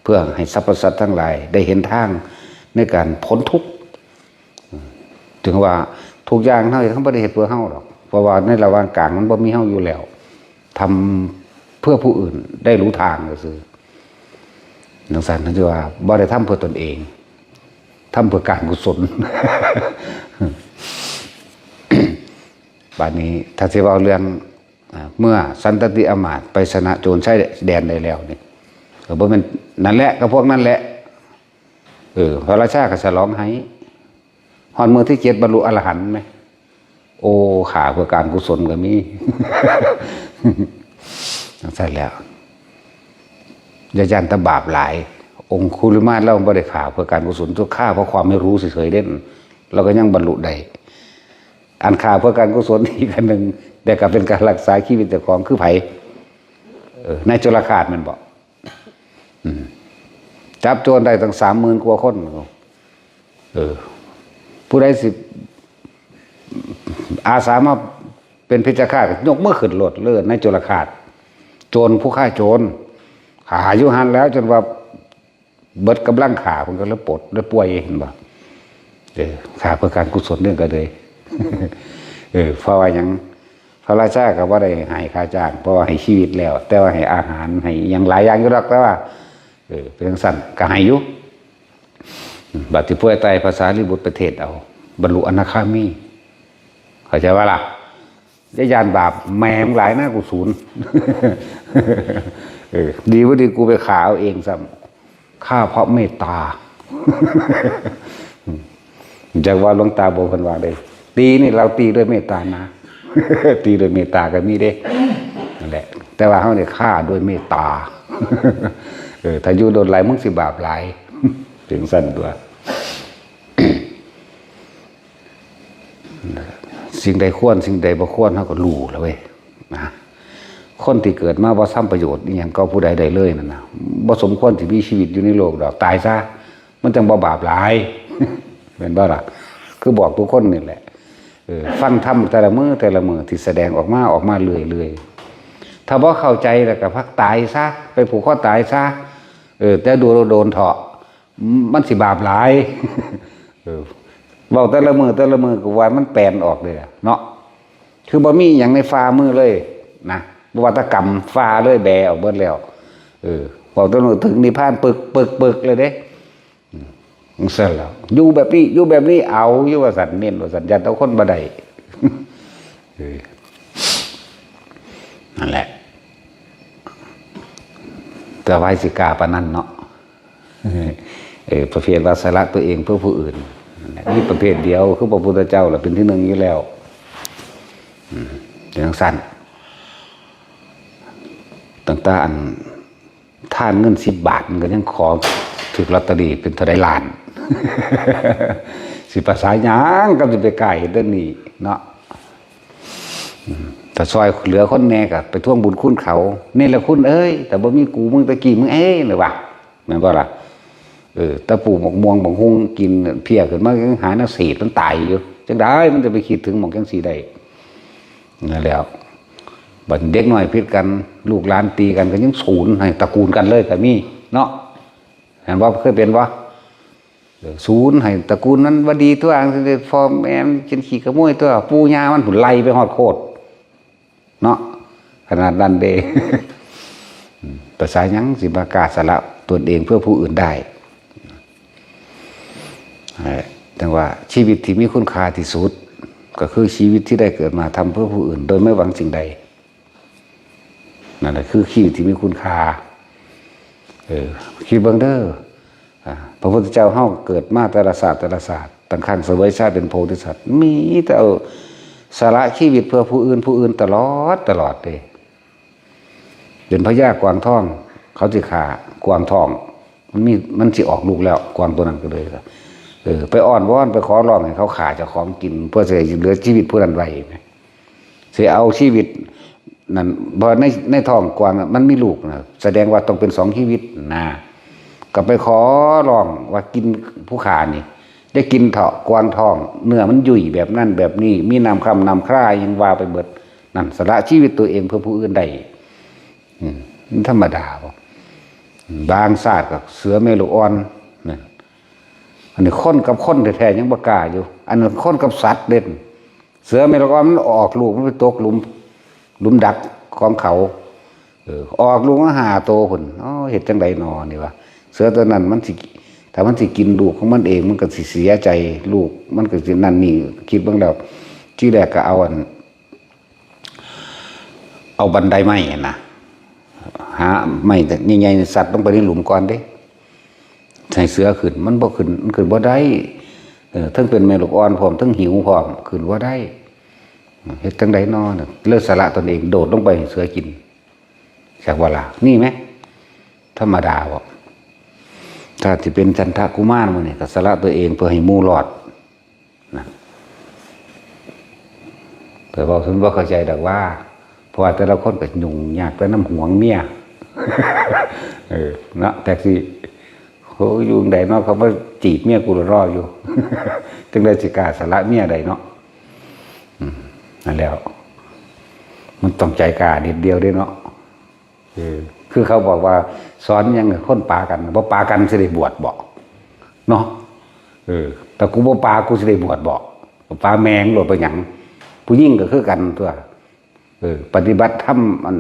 เพื่อให้สรรพสัตว์ทั้งหลายได้เห็นทางในการพ้นทุกข์ถึงว่าทุกอย่างเขาไม่ได้เหตุเพื่อเฮาหรอกเพราะว่าในระหว่างกลางมันบ่มีเฮาอยู่แล้วทำเพื่อผู้อื่นได้รู้ทางก็คือนักสันนั่นคือว่าบ่ได้ทำเพื่อตนเองทำเพื่อการกุศล บัดนี้ถ้าสิว่าเรื่องเมื่อสันตติอมาตย์ไปชนะโจรใช้แดนได้แล้วนี่ก็บ่แม่นนั่นแหละก็พวกนั้นแหละพระราชาก็ฉลองให้ฮอดมื้อที่7บรรลุอรหันต์มั้ยโอ้ขาเพื่อการกุศลก็มี ใช่แล้วอย่ายันตบาปหลายองคุลิมาศเราบ่ได้ขาเพื่อการกุศลทุกข้าเพราะความไม่รู้เฉยๆเด่นเราก็ยังบรรลุได้อันขาเพื่อการกุศลอีกอันหนึ่งแต่ก็เป็นการรักษาชีวิตเจ้าของคือไผในจุลคาตมันบอกจับโจรได้ตั้ง30,000 กว่าคนผู้ใดสิอาสามาเป็นเพชฌฆาตยกมือขึ้นโลดเลิศในจุลคาตโจรผู้ฆ่าโจรขาอยู่หันแล้วจนว่าเบิดกำลังขามันก็เลยปลดเลยป่วยเห็นบ่ขาเพื่อการกุศลเรื่องก็เลยเพราะว่าอย่างพระราชาก็ว่าได้ให้ค่าจ้างเพราะว่าให้ชีวิตแล้วแต่ว่าให้อาหารให้อย่างหลายอย่างอยู่หรอกแต่ว่าเป็นสั่นก็ให้อยู่บัดที่ป่วยตายภาษาลิบุตรประเทศเอาบรรลุอนาคามีเข้าใจว่าล่ะได้ยานบาปแม่งหลายหน้ากูศูนย์ดีว่าดีกูไปขาเอาเองซ้ำฆ่าเพราะเมตตาจากว่าหลวงตาบอกกันว่าเลยตีนี่เราตีด้วยเมตตานะตีด้วยเมตตาก็มีเด้นั่นแหละแต่ว่าเขาเนี่ยฆ่าด้วยเมตตาถ้าอยู่โดนหลายมึงสิบาปหลายถึงสั้นตัวสิ่งใดควรสิ่งใดบ่ควรเขาก็รู้แล้วเว้ยนะคนที่เกิดมาบ่ซ้ำประโยชน์นี่ยังก็ผู้ใดใดเลยนั่นนะบ่สมควรที่มีชีวิตอยู่ในโลกดอกตายซะมันจังบ่บาปหลายเป็นบ่ล่ะคือบอกทุกคนนี่แหละฟังธรรมแต่ละมือที่แสดงออกมาเรื่อยๆถ้าบ่เข้าใจแล้วก็พักตายซะไปผูกคอตายซะแต่โดนเถาะมันสิบาปหลายบอกแต่ละมือก็ว่ามันแปลนออกเลยเนาะคือบ่มีอย่างในฟ้ามือเลยนะบวัตกรรมฟ้าเลยแบออกเบิดแล้วบอกแต่ละถึงนิพพานปึกเลยเด้เสร็จแล้วอยู่แบบนี้เอาอยู่ว่าสัตว์เน้นว่าสัตว์ยันเอาคนบ่ได้นั่นแหละแต่ไว้สิกาปานนั้นเนาะประเภทว่าสละตัวเองเพื่อผู้อื่นนี่ประเภทเดียวคือพระพุทธเจ้าแหละเป็นที่หนึ่งอยู่แล้วอย่างสั้นต่างๆท่านเงิน10 บาทมันก็ยังขอถือลอตเตอรี่เป็นเท่าไรล้านสิภาษาหยังก็จะไปไกลเรื่องนี้เนาะแต่ซอยเหลือคนแน่ก็ไปท่วงบุญคุณเขานี่แหละคุณเอ้ยแต่บ่มีกูมึงตะกี้มึงหรือวะแม่นบ่ล่ะตะปูหมกม่วงหมกฮุ้งกินเพี้ยขึ้นมาหาหน้าเศษมันตายอยู่จังได้มันจะไปคิดถึงหมกจังสีได้นั่นแล้วบัดเด็กน้อยพิษกันลูกหลานตีกันก็ยังศูนย์ให้ตระกูลกันเลยแต่มีเนาะเห็นว่าเคยเป็นวะศูนย์ให้ตระกูลนั้นว่าดีตัวอังฟอร์มแอนกินขี้ขโมยตัวปูยามันหุ่นไล่ไปหอดโคตรเนาะขนาดนั้นเด้ภาษายังสิบากาสละตนเองเพื่อผู้อื่นได้แต่ว่าชีวิตที่มีคุณค่าที่สุดก็คือชีวิตที่ได้เกิดมาทำเพื่อผู้อื่นโดยไม่หวังสิ่งใดนั่นแหละคือชีวิตที่มีคุณค่าคิดเบิ่งเด้อพระพุทธเจ้าเฮาเกิดมาแต่ละศาสตร์ตั้งครั้งเสวยชาติเป็นโพธิสัตว์มีแต่เอาสละชีวิตเพื่อผู้อื่นตลอดเลยเป็นพญากวางทองเขาสิขากวางทองมันสิออกลูกแล้วกวางตัวนั้นก็เลยไปอ้อนวอนไปขอร้องให้เขาขาจะของกินเพื่อจะเหลือชีวิตผู้นั้นไว้สิเอาชีวิต นั่นพอในท้องกวางมันมีลูกนะแสดงว่าต้องเป็นสองชีวิตนะก็ไปขอร้องว่ากินผู้ขานี่ได้กินเถาะกวางทองเนื้อมันยุ่ยแบบนั่นแบบนี้มีน้ำคำน้ำคร่ายังว่าไปเบิดนั่นสละชีวิตตัวเองเพื่อผู้อื่นใดมันธรรมดาบางศาสตร์กับเสือเมลูกอ่อนนี่อันนี้ค้นกับค้นแท้ๆยังบกล้าอยู่อันนั้นค้นกับสัตว์เด่นเสือเมลูกอ่อนมันออกลูกมันไปตกหลุมดักของเขาออกลูกมาหาโตผลเห็ดจังไดนอนี่วะเสือตัวนั้นมันสิถ้ามันสิกินลูกของมันเองมันก็สิเสียใจลูกมันก็สินั่นนี่คิดบ้างแล้วที่แรกก็เอาบันไดไม้นะหาไม้แต่ใหญ่ๆสัตว์ต้องไปในหลุมก่อนเด้ใส่เสือขึ้นมันบ่ขึ้นมันขึ้นบ่ได้ทั้งเป็นแม่ลูกอ่อนพร้อมทั้งหิวพร้อมขึ้นบ่ได้เฮ็ดจังไดนอนเลิกสละตนเองโดดลงไปเสือกินจากเวลานี่ไหมธรรมดาบ่ถ้าที่เป็นจันทกุมารมันเนี่ยก็สละตัวเองเพื่อให้หมู่รอดนะแต่บอกฉันว่าเข้าใจดอกว่าเพราะว่าแต่ละคนก็ยุ่งยากแต่น้ำหวงเมียเนาะแท็กซี่เขาอยู่ใดเนาะเขาว่าจีบเมียกูรออยู่จึงได้สิกาสละเมียใดเนาะนั่นแล้วมันต้องใจกล้านิดเดียวด้วยเนาะคือเขาบอกว่าสอนยังคนปากันบ่ปากันสิได้บวชบ่เนาะแต่กูบ่ปากูสิได้บวชบ่ปาแมงโลดไปหยังผู้หญิงก็คือกันตัวปฏิบัติธรรมมัน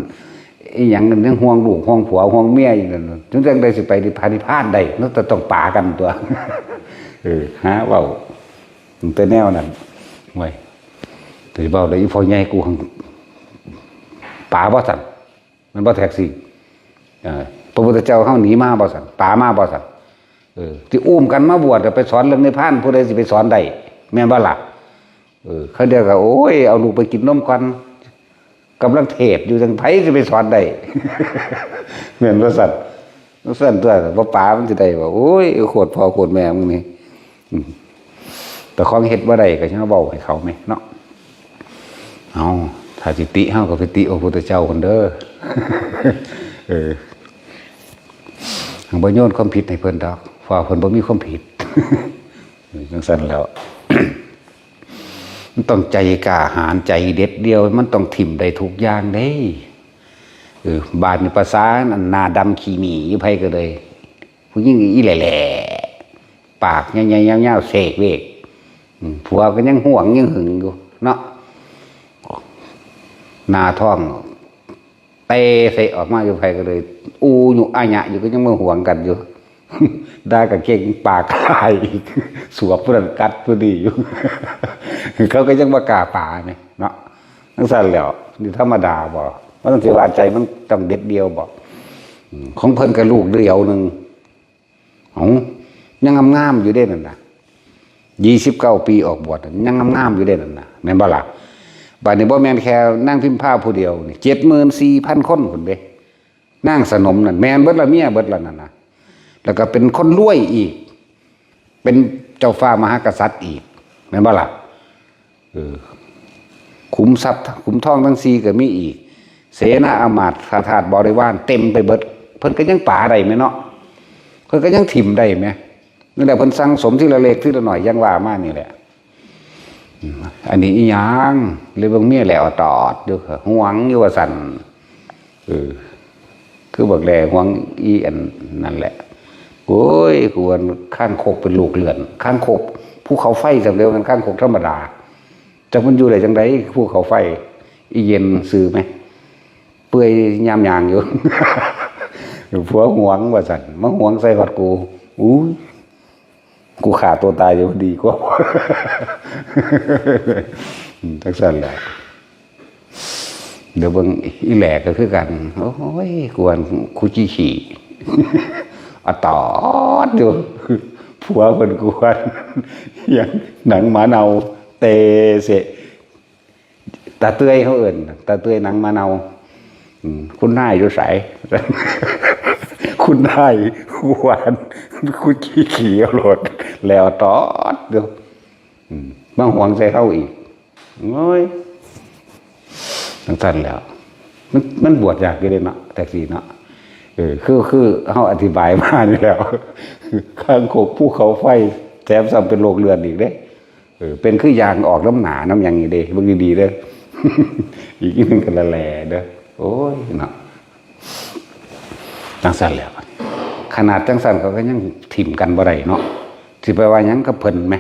อีหยังยังห่วงลูกห่วงผัวห่วงเมียอย่างนั้นจนจังได้สิไปนิพพานได้เนาะแต่ต้องปากันตัวหาเว้าแต่แนวนั้นห่วยแต่เว้าได้อีพ่อใหญ่กูปาบ่สั่นมันบ่แท็กซี่พระพุทธเจ้าเฮาหนีมาบ่สั่นป่ามาบ่สั่นที่อุ้มกันมาบวชก็ไปสอนเรื่องนิพพานผู้ใดสิไปสอนได้แม่นบ่ล่ะเขาเดียวก็โอ้ยเอาลูกไปกินนมก่อนกำลังเทศอยู่จังไผสิไปสอนได้แม่นบ่สั่นตัวบ่ป่ามันสิได้บ่โอ้ยโคตรพ่อโคตรแม่มึงนี่แต่ของเฮ็ดบ่ได้ก็ยังเว้าให้เขาแม่เนาะเอาถ้าสิติเฮาก็ไปติพระพุทธเจ้าคนเด้อบ่โยนความผิดให้เพิ่นดอกเพราะเพิ่นบ่มีความผิดจังซั่นแล้วมันต้องใจกล้าหาญใจเด็ดเดียวมันต้องถิ่มได้ทุกอย่างเด้บาดนี่ภาษาหน้าดำขี้หมีอยู่ไผก็เลยผู้หญิงอีแหล่ๆปากใหญ่ๆยาวๆเสกเวกผัวก็ยังห่วงยังหึงอยู่เนาะหน้าท้องเตะใส่ออกมาอยู่ไผก็เลยอยู่อาญะอยู่ก็ยังมาห่วงกันอยู่ได้กับเก่งปากคายอีกสวบผู้นั้นกัดผู้ดีอยู่เขาก็ยังมากล้าป่าไหมเนาะทั้งสั้นแล้วนี่ธรรมดาบ่มันต้องเสียว่าใจมันต้องเด็ดเดียวบ่ของเพิ่นกับลูกเดียวหนึ่งยังงามๆอยู่ได้นั่นน่ะ29 ปีออกบวชยังงามๆอยู่ได้นั่นน่ะแม่นบ่ล่ะบัดนี้บ่แม่นแค่นั่งพิมพ์ผ้าผู้เดียวนี่ 74,000 คนพุ่นเด้นางสนมนั่นแม่นเบิดละเมียเบิดละนั่นน่ะแล้วก็เป็นคนรวยอีกเป็นเจ้าฟ้ามหากษัตริย์อีกแม่นบ่ล่ะขุมทรัพย์ขุมทองทั้ง4ก็มีอีกเสนาอามาตย์ทาสบริวารเต็มไปเบิดเพิ่นก็ยังป่าได้แม่เนาะเพิ่นก็ยังถิ่มได้แม่นั่นแหละเพิ่นสั่งสมทีละเล็กทีละหน่อยยังว่ามานี่แหละอันนี้อีหยังเลยเบิ่งเมียแล้วตอดอยู่หวงอยู่ว่าสั่นคือบักแลหวงอีอันนั่นแหละโอ้ยควรข้างคกเป็นลูกเลือนข้างคกภูเขาไฟสำเร็จกันข้างคกธรรมดาจักมันอยู่ได้จังได๋ภูเขาไฟอีเย็นซื่อไหมเปื่อยยามยางอยู่ผัวหวงว่าสั่นมาหวงใส่ฮอดกูกูฆ่าตัวตายอยู่ดีกว่าจังซั่นแหละเดี๋ยวเบิ่งอีแหลกก็คือกันโอ้ยกวนคุจิขี่ตอดอยู่ผัวเพิ่นกวนอย่างหนังหมาเนาเตเสตาเตื้อยเขาเอิ้นตาเตื้อยหนังหมาเนาคุณนายอยู่ไสคุณนายกวนคุจิขี่เอาโลดแล้วตอดอยู่มาหวงใส่เฮาอีกโอ้ยจังซั่นแล้ว มันบวชยากอยู่เลยเนาะแท็กซี่เนาะคือเขาอธิบายมานี่แล้วข้างโขกภูเขาไฟแถมซ้ำเป็นโรคเรื้อนอีกเด้เป็นคือยางออกน้ำหนาน้ำยังนี่เด้เบิ่งดีๆเด้อ อีกนิดนึงก็ละแลเด้อโอ้ยเนาะจังสั่นแล้วขนาดจังสั่นเขาก็ยังถิ่มกันบ่ได้เนาะสิไปว่าหยังก็เพิ่นไหม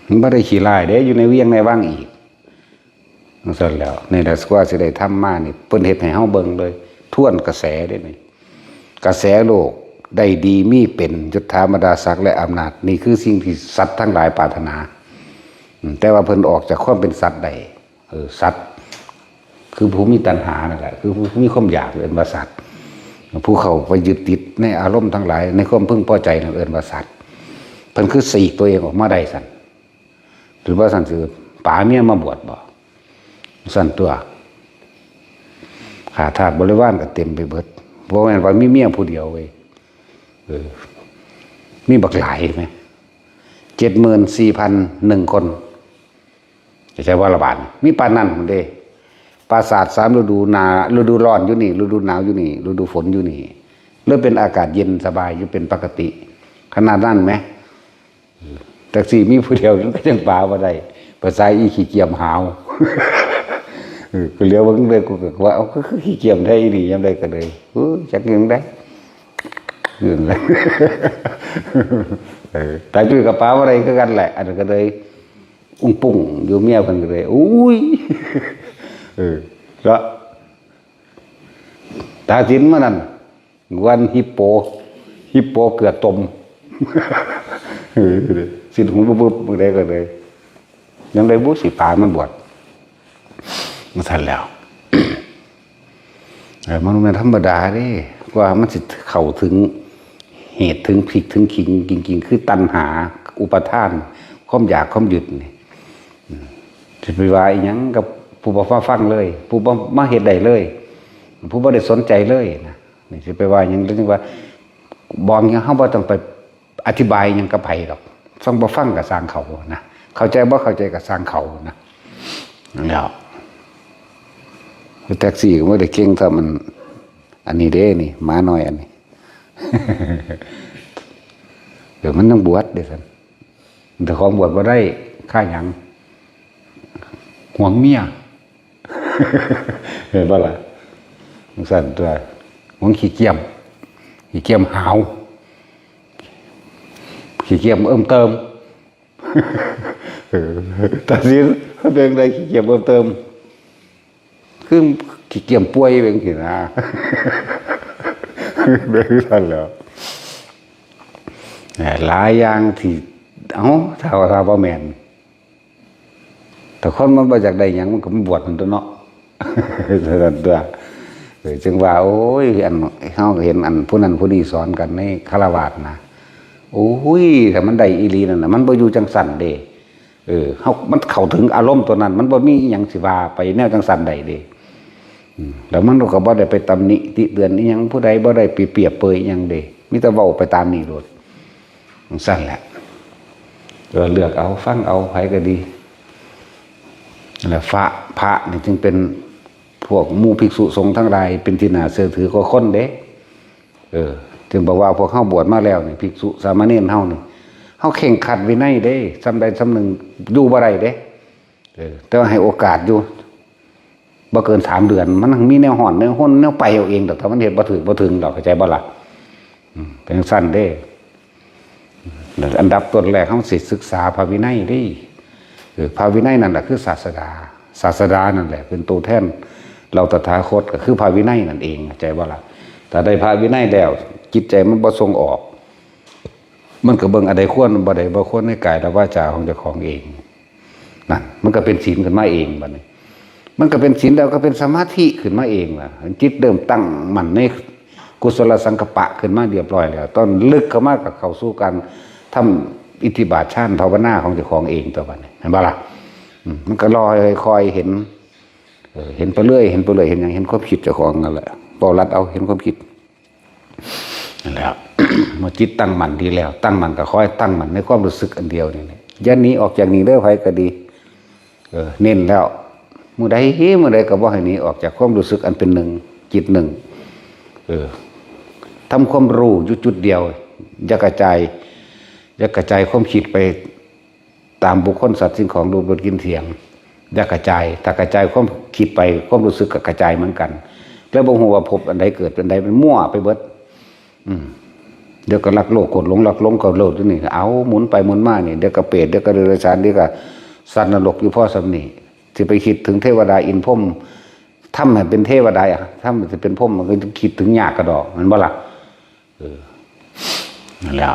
มันบ่ได้ขี้ลายเด้อยู่ในเวียงในว่างอีกจังสั่นแล้วในดัสกว่าสิได้ทำมานี่เพิ่นเฮ็ดให้เฮาเบิ่งเลยทวนกระแสได้นี่กระแสโลกได้ดีมีเป็นยศถาบรรดาศักดิ์และอำนาจนี่คือสิ่งที่สัตว์ทั้งหลายปรารถนาแต่ว่าเพิ่นออกจากความเป็นสัตว์ได้สัตว์คือผู้มีตัณหานั่นแหละคือผู้มีความอยากเอิ้นว่าสัตว์ผู้เข้าไปยึดติดในอารมณ์ทั้งหลายในความพึงพอใจนั่นเอิ้นว่าสัตว์เพิ่นคือสีกตัวเองออกมาได้สั่นหรือว่าสั่นคือป๋าเมียมาบวชบ่สั่นตัวขาทาสบริวารก็เต็มไปเบิดเพราะว่ามีเมียผู้เดียวเว้ยมีบักหลายไหม74,001 คนจะใช้ว่าระบาดมีปานนั่นเด้ปราสาท3ฤดูฤดูร้อนอยู่นี่ฤดูหนาวอยู่นี่ฤดูฝนอยู่นี่เริ่มเป็นอากาศเย็นสบายอยู่เป็นปกติขนาดนั้นไหมแต่สี่มีผู้เดียวก็ยังป่าบ่ได้ภาษาอีขี้เกียจหาวก็เลี้ยวเบิ่งเลยกูก็ว่าเอาก็ขี้เกียจได้ดียามใดก็เลยจักยังได้เรื่องเลยแต่จุ้ยกับป้าอะไรก็กันแหละอันนั้นก็เลยอุ้งปุ่งอยู่เมียกันก็เลยอุ้ยแล้วตาจินมานั่นวันฮิปโปเกือตมสินหูปุ๊บมือได้ก็เลยยังได้บุษสิปามันบวชมันทันแล้วมันเป็นธรรมดาเด้ว่ามันสิเข้าถึงเหตุถึงผิดถึงขิงจริงๆคือตัณหาอุปทานความอยากความยึดนี่จะไปว่าอีหยังกับผู้บ่ฟังเลยผู้บ่มาเฮ็ดได้เลยผู้บ่ได้สนใจเลยนะนี่สิไปว่าหยังถึงว่าบอกหยังเฮาบ่ต้องไปอธิบายหยังกับไผหรอกฟังบ่ฟังก็สร้างเขานะเข้าใจบ่เข้าใจก็สร้างเขานะนั่นแหละแท็กซี่ก็บ่ได้เก่งถ้ามันอันนี้เด้นี่หมาน้อยอันนี้ เดี๋ยวมันต้องบวชเดี๋ยวสันแต่ของบวชมาได้ค่าหยังห่วงเมีย เห็นป่ะล่ะสั่นตัวห่วงขี้เกียจหาวขี้เกียจเติม ตัดสินเป็นอะไรขี้เกียจเติมคือขี้เกียจป่วยเป็นสินะ เบื่อท่านแล้วหลายอย่างที่ถ้าว่าแมนแต่คนมันมาจากใดอย่างมันก็มันบวชมันตัวเนาะตัวจึงว่าโอ้ยอันเขาเห็นอันผู้นั้นผู้นี้สอนกันในคารวะนะโอ้ยแต่มันได้อีลีนั่นนะมันบ่อยู่จังสันเด้เขามันเข้าถึงอารมณ์ตัวนั้นมันบ่มีอหยังสิว่าไปแนวจังสันใดเด้แล้วมันก็บ่ได้ไปตำหนิติเตือนอีหยังผู้ใดบ่ได้เปรียบเปยอีหยังเด้มีแต่เว้าไปตามนี้โลดสั่นแหละเลือกเอาฟังเอาไผก็ดีแล้วพระนี่จึงเป็นพวกหมู่ภิกษุสงฆ์ทั้งหลายเป็นที่น่าเชื่อถือกว่าคนเด้จึงบอกว่าพวกเฮาบวชมาแล้วนี่ภิกษุสามเณรเฮานี่เฮาเข่งขัดวินัยเด้ซำใดซำหนึ่งอยู่บ่ได้เด้แต่ว่าให้โอกาสอยู่บ่เกิน3 เดือนมันมีแนวห่อนแนวห้นแนวไปเอาเองดอกถ้ามันเฮ็ดบ่ถึงดอกเข้าใจบ่ล่ะเป็นสั้นเด้อันดับต้นแรกเฮาสิศึกษาพระวินัยเด้พระวินัยนั่นแหละคือศาสดานั่นแหละเป็นตัวแทนเราตถาคตก็คือพระวินัยนั่นเองเข้าใจบ่ล่ะถ้าได้พระวินัยแล้วจิตใจมันบ่ทรงออกมันก็เบิ่งอะไรควรบ่ได้บ่ควรในกายและวาจาของเจ้าของเองนั่นมันก็เป็นศีลขึ้นมาเองบัดนี้มันก็เป็นศีลแล้วก็เป็นสมาธิขึ้นมาเองล่ะจิตเริ่มตั้งมั่นในกุศลสังกัปปะขึ้นมาเรียบร้อยแล้วตอนลึกเข้ามากับเข้าสู่การทำอิทธิบาทฌานภาวนาของเจ้าของเองตัวบัดนี้เห็นบ่ล่ะมันก็ลอยคอยเห็นไปเรื่อยเห็นอย่างเห็นความคิดเจ้าของนั่นแหละบ่รัดเอาเห็นความคิดนั่นแหละ เมื่อจิตตั้งมั่นดีแล้วตั้งมั่นก็ค่อยตั้งมั่นในความรู้สึกอันเดียวนี่อย่าหนีออกจากนี้เด้อไผก็ดีเน้นแล้ว มื้อใดก็บ่ให้หนีออกจากความรู้สึกอันเป็นหนึ่งจิตหนึ่งทำความรู้อยู่จุดเดียวอย่ากระจายความคิดไปตามบุคคลสัตว์สิ่งของรูปรสกลิ่นเสียงอย่ากระจายถ้ากระจายความคิดไปความรู้สึกก็กระจายเหมือนกันแล้วบ่ฮู้ว่าพบอันใดเกิดอันใดมันมั่วไปเบิดเดี๋ยวก็รักโลกกดหลงรักหลงก็โลดนี่เอาหมุนไปหมุนมานี่เดี๋ยวก็เปรตเดี๋ยวก็เดรัจฉานเดี๋ยวก็สัตว์นรกอยู่พ่อสำนีสิไปคิดถึงเทวดาอินพรหมทำให้เป็นเทวดาถ้ามันจะเป็นพรหมมันก็คิดถึงยากกระดอกมันบ่ล่ะนั่นแหละ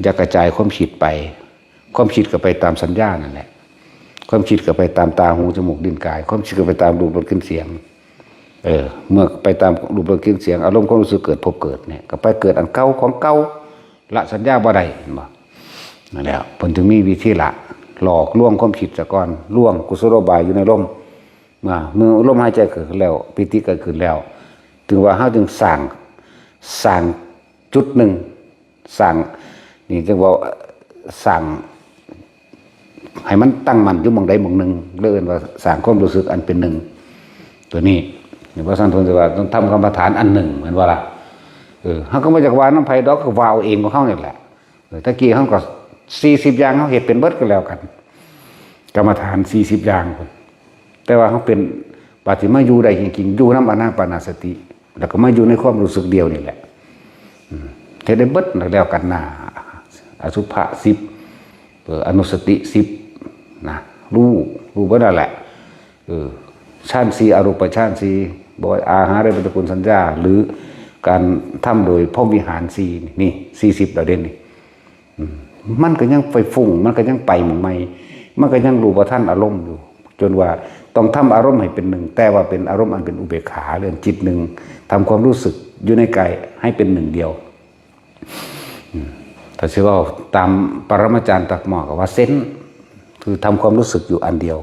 อย่ากระจายความคิดไปความคิดก็ไปตามสัญญานั่นแหละความคิดก็ไปตามตาหูจมูกลิ้นกายความคิดก็ไปตามรูปรสกลิ่นเสียงเมื่อไปตามรูปรสกลิ่นเสียงอารมณ์ความรู้สึกเกิดพบเกิดเนี่ยก็ไปเกิดอันเก่าของเก่าละสัญญาบ่ได้บ่นั่นแหละเพิ่นถึงมีวิธีละหลอกลวงความคิดซะก่อนลวงกุศโลบายอยู่ในลมเมื่อลมหายใจเกิดขึ้นแล้วปิติเกิดขึ้นแล้วถึงว่าเฮาจึงสร้างจุดหนึ่งสร้างนี่จึงว่าสร้างให้มันตั้งมั่นอยู่หม้องใดหม้องหนึ่งเรียกว่าสร้างความรู้สึกอันเป็นหนึ่งตัวนี้นี่พระสันทนจะว่าต้องทำกรรมฐานอันหนึ่งเหมือนว่าล่ะเฮาก็มาจากวาน้ำไผดอกก็วาวเองของเฮานี่แหละตะกี้เฮาก็40อย่างเฮาเฮ็ดเป็นเบิดก็แล้วกันกรรมฐาน40อย่างพุ่นแต่ว่าเฮาเป็นปฏิมาอยู่ได้จริงๆอยู่นำอานาปานสติแล้วก็มาอยู่ในความรู้สึกเดียวนี่แหละเฮ็ดได้เบิดแล้วกันนะอสุภะ10อนุสติ10นะรู้เบิดนั่นแหละฌาน4อรูปฌาน4บ่อาหารได้เป็นตระกูลสัญญาหรือการทำโดยพรหมวิหาร4นี่40แล้วเด่นนี่มันก็ยังไปฟุ้งมันก็ยังไปหมู่ใหม่มันก็ยังรู้ว่าท่านอารมณ์อยู่จนว่าต้องทำอารมณ์ให้เป็นหนึ่งแต่ว่าเป็นอารมณ์อันเป็นอุเบกขาเรื่องจิตหนึ่งทำความรู้สึกอยู่ในกายให้เป็นหนึ่งเดียวถ้าเชื่อว่าตามปรมาจารย์ตักหมอกับว่าเซนคือทำความรู้สึกอยู่อันเดียว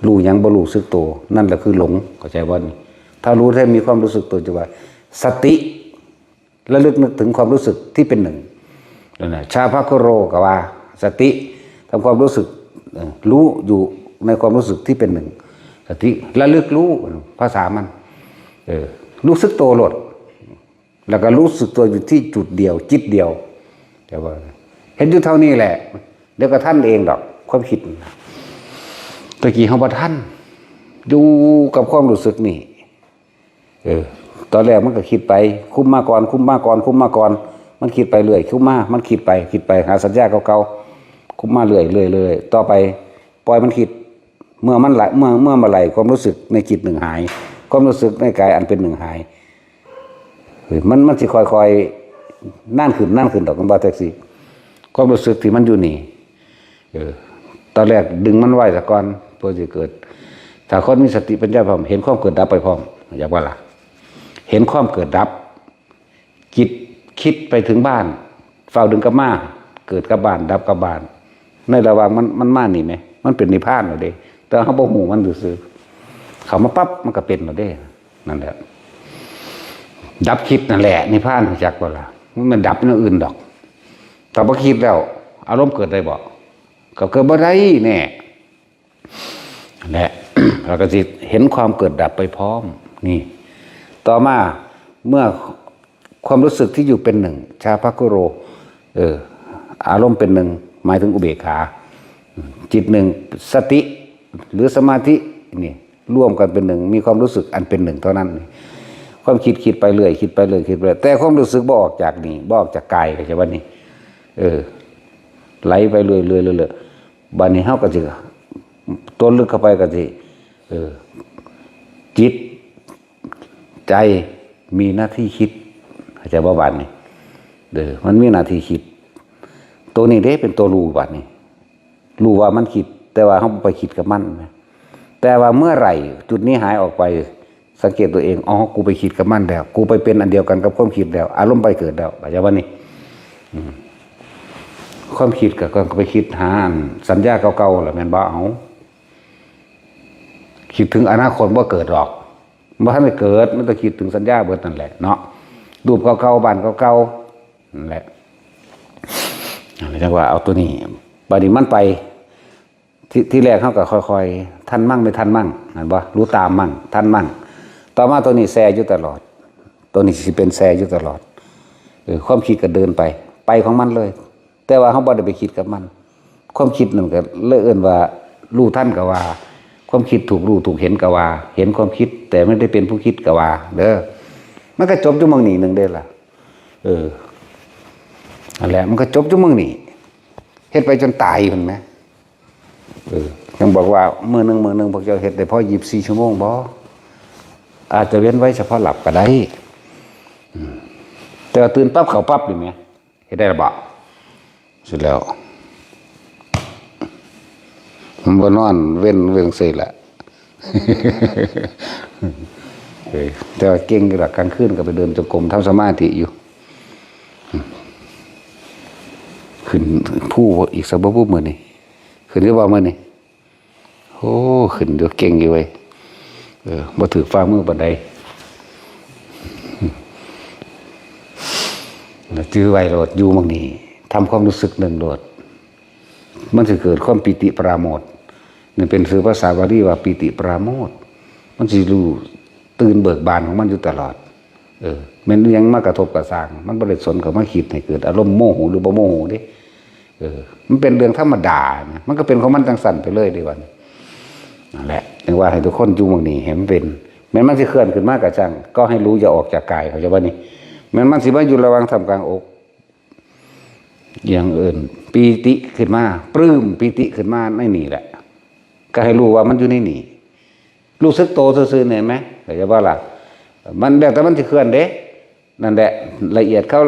รู้ยังบ่รู้สึกตัวนั่นแหละคือหลงเข้าใจว่าถ้ารู้ได้มีความรู้สึกตัวจะว่าสติระลึกนึกถึงความรู้สึกที่เป็นหนึ่งนั่นแหละชาภคโรกับว่าสติทำความรู้สึกรู้อยู่ในความรู้สึกที่เป็นหนึ่งสติระลึกรู้ภาษามันรู้สึกตัวหลดแล้วก็รู้สึกตัวอยู่ที่จุดเดียวจิตเดียวแต่ว่าเห็นอยู่เท่านี้แหละเดี๋ยวก็ท่านเองดอกความคิดตะกี้เขาบ่ท่านอยู่กับความรู้สึกนี่ตอนแรกมันก็คิดไปคุ้มมาก่อนมันคิดไปเรื่อยคุ้มมามันคิดไปหาสัญญาเก่าๆคุ้มมาเรื่อยต่อไปปล่อยมันคิดเมื่อมันไหลเมื่อมาไหลความรู้สึกในจิตหนึ่งหายความรู้สึกในกายอันเป็นหนึ่งหายมันสิค่อยๆนั่นขึ้นดอกกันบ่แท็กซี่ความรู้สึกที่มันอยู่นี่ตอนแรกดึงมันไว้ซะก่อนเพื่อจะเกิดถ้าคนมีสติปัญญาพร้อมเห็นความเกิดดับไปพร้อมอยากว่าล่ะเห็นความเกิดดับจิตคิดไปถึงบ้านเฝ้าดึงกับมาเกิดกับบ้านดับกับบ้านในระหว่างมันมานี่ไหมมันเป็นนิพพานเหรอเด้แต่เขาบ่ฮู้มันซื่อๆเขามาปั๊บมันก็เป็นเหรอเด้นั่นแหละดับคิดนั่นแหละนิพพานจักบ่ล่ะมันดับอย่างอื่นดอกแต่บ่คิดแล้วอารมณ์เกิดได้บ่ก็เกิดบ่ได้แน่แหละ เราก็สิเห็นความเกิดดับไปพร้อมนี่ต่อมาเมื่อความรู้สึกที่อยู่เป็นหนึ่งชาภคโรอารมณ์เป็นหนึ่งหมายถึงอุเบกขาจิตหนึ่งสติหรือสมาธินี่ร่วมกันเป็นหนึ่งมีความรู้สึกอันเป็นหนึ่งเท่านั้นความคิดไปเรื่อยแต่ความรู้สึกบ่ออกจากนี่บ่ออกจากกายก็ใช่ว่านี่ไหลไปเรื่อยบัดนี้เฮาก็สิต้นลึกเข้าไปก็สิจิตใจมีหน้าที่คิดเข้าใจบ่บัดนี้มันมีหน้าที่คิดตัวนี้เด้เป็นตัวรู้บัดนี้รู้ว่ามันคิดแต่ว่าเฮาไปคิดกับมันแต่ว่าเมื่อไหร่จุดนี้หายออกไปสังเกตตัวเองกูไปคิดกับมันแล้วกูไปเป็นอันเดียวกันกับความคิดแล้วอารมณ์ไปเกิดแล้วเข้าใจว่านี่ความคิดก็ไปคิดหาสัญญาเก่าๆแหละแม่นบ่เอาคิดถึงอนาคตบ่เกิดหรอกบ่ทันได้เกิดมันต้องคิดถึงสัญญาเบิดนั่นแหละเนาะรูปเก่าๆบ้านเก่าๆนั่นแหละจังว่าเอาตัวนี้บัดนี้มันไป ที่แรกเขาก็ค่อยๆทันมั่งไม่ทันมั่งเห็นปะรู้ตามมั่งทันมั่งต่อมาตัวนี้แซ่อยู่ตลอดตัวนี้สิเป็นแซ่อยู่ตลอดความคิดก็เดินไปของมันเลย แต่ว่าเขาบ่ได้ไปคิดกับมัน ความคิดนั่นก็เลยเอิ้นว่ารู้ท่านก็ว่า ความคิดถูกรู้ถูกเห็นก็ว่า เห็นความคิดแต่ไม่ได้เป็นผู้คิดก็ว่า เด้อมันก็จบอยู่มึงนี่นึงเด้อล่ะนั่นแหละมันก็จบอยู่มึงนี่เฮ็ดไปจนตายพุ่นแหมยังบอกว่ามื้อนึงพวกเจ้าเฮ็ดได้พอ24ชั่วโมงบ่อาจจะเว้นไว้เฉพาะหลับก็ได้แต่ตื่นปั๊บเข้าปั๊บนี่แหมเฮ็ดได้บ่เสร็จแล้วมันบ่นอนเว้นเรื่องสิล่ะแต่ว่าเก่งอยู่ล่ะกลางคืนก็ไปเดินจงกรมทำสมาธิอยู่ขึ้นผู้อีกสักบ่มื้อนี่ขึ้นหรือบ่มื้อนี่โอ้ขึ้นอยู่เก่งอยู่เว้ยบ่ถือฝ่ามือปานใดจื้อไว้โลดอยู่มั่งนี่ทำความรู้สึกหนึ่งโลดมันสิเกิดความปิติปราโมทย์นี่เป็นชื่อภาษาบาลีว่าปิติปราโมทย์มันสิรู้ตื่นเบิกบานของมันอยู่ตลอดแม้นยังมากระทบกระซ่างมันบ่ได้สนกับมาคิดให้เกิดอารมณ์โมโหหรือบ่โมโหเด้มันเป็นเรื่องธรรมดานะมันก็เป็นของมันจังสั่นไปเลยดีกว่านั่นแหละถึงว่าให้ทุกคนอยู่มั่งนี่เห็นเป็นแม้มันสิเคลื่อนขึ้นมากก็จังก็ให้รู้อย่าออกจากกายเขาจะว่านี่แม้มันสิมาอยู่ระหว่างท่ามกลางอกอย่างอื่นปีติขึ้นมาปลื้มปีติขึ้นมาในนี่แหละก็ให้รู้ว่ามันอยู่ในนี่รู้สึกโตซื่อๆเห็นไหมเข้าใจว่าล่ะมันแบบแต่มันสิเคลื่อนเด้นั่นแหละละเอียดเข้า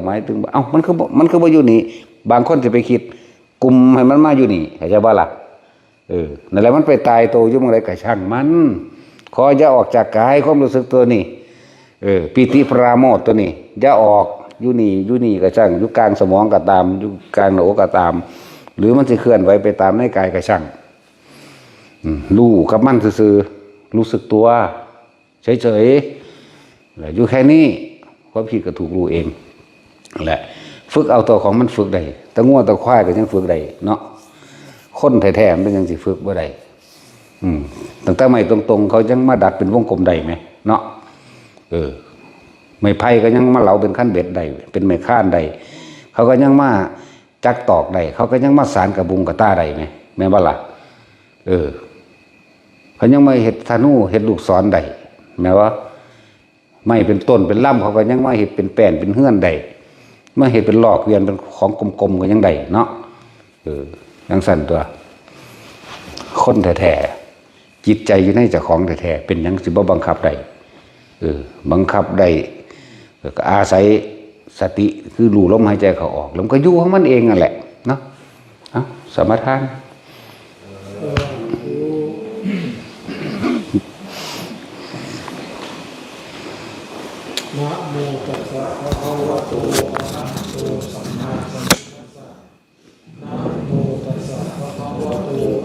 หมายถึงเอ้ามันคือบ่อยู่นี่บางคนจะไปคิดกลุ่มให้มันมาอยู่นี่เข้าใจว่าล่ะนั่นแหละมันไปตายโตอยู่เมื่อไรก็ช่างมันขออย่าออกจากกายความรู้สึกตัวนี้ปีติปราโมทย์ตัวนี้อย่าออกอยู่นี่ก็ช่างอยู่กลางสมองก็ตามอยู่กลางหน้าอกก็ตามหรือมันจะเคลื่อนไหวไปตามในกายก็ช่างรู้กับมันซื่อๆรู้สึกตัวเฉยๆอยู่แค่นี้ความผิดก็ถูกรู้เองแหละฝึกเอาตัวของมันฝึกได้ตะงัวตะควายก็ยังฝึกได้เนาะคนแท้ๆมันยังสิฝึกบ่ได้ตั้งแต่ไม่ตรงๆเขายังมาดัดเป็นวงกลมได้ไหมเนาะไม้ไผ่ก็ยังมาเหลาเป็นขั้นเบ็ดได้เป็นไม้ข้านได้เขาก็ยังมาจักตอกได้เขาก็ยังมาสารกับบุงกับต้าได้ไหมแม่นบ่ล่ะเขายังมาเฮ็ดธนูเฮ็ดลูกศรได้แม้ว่าไม่เป็นต้นเป็นล่ำเขาก็ยังมาเฮ็ดเป็นแป้นเป็นเฮือนได้มาเฮ็ดเป็นหลอกเวียนเป็นของกลมๆก็ยังได้เนาะยังสั่นตัวคนแท้ๆจิตใจอยู่ในเจ้าของแท้ๆเป็นหยังสิบ่บังคับได้บังคับได้ก็อาศัยสติคือรู้ลมหายใจเข้าออกแล้วมันก็อยู่ของมันเองนั่นแหละเนาะสมถะนะโมตัสสะภะคะวะโตอะระหะโตสัมมาสัม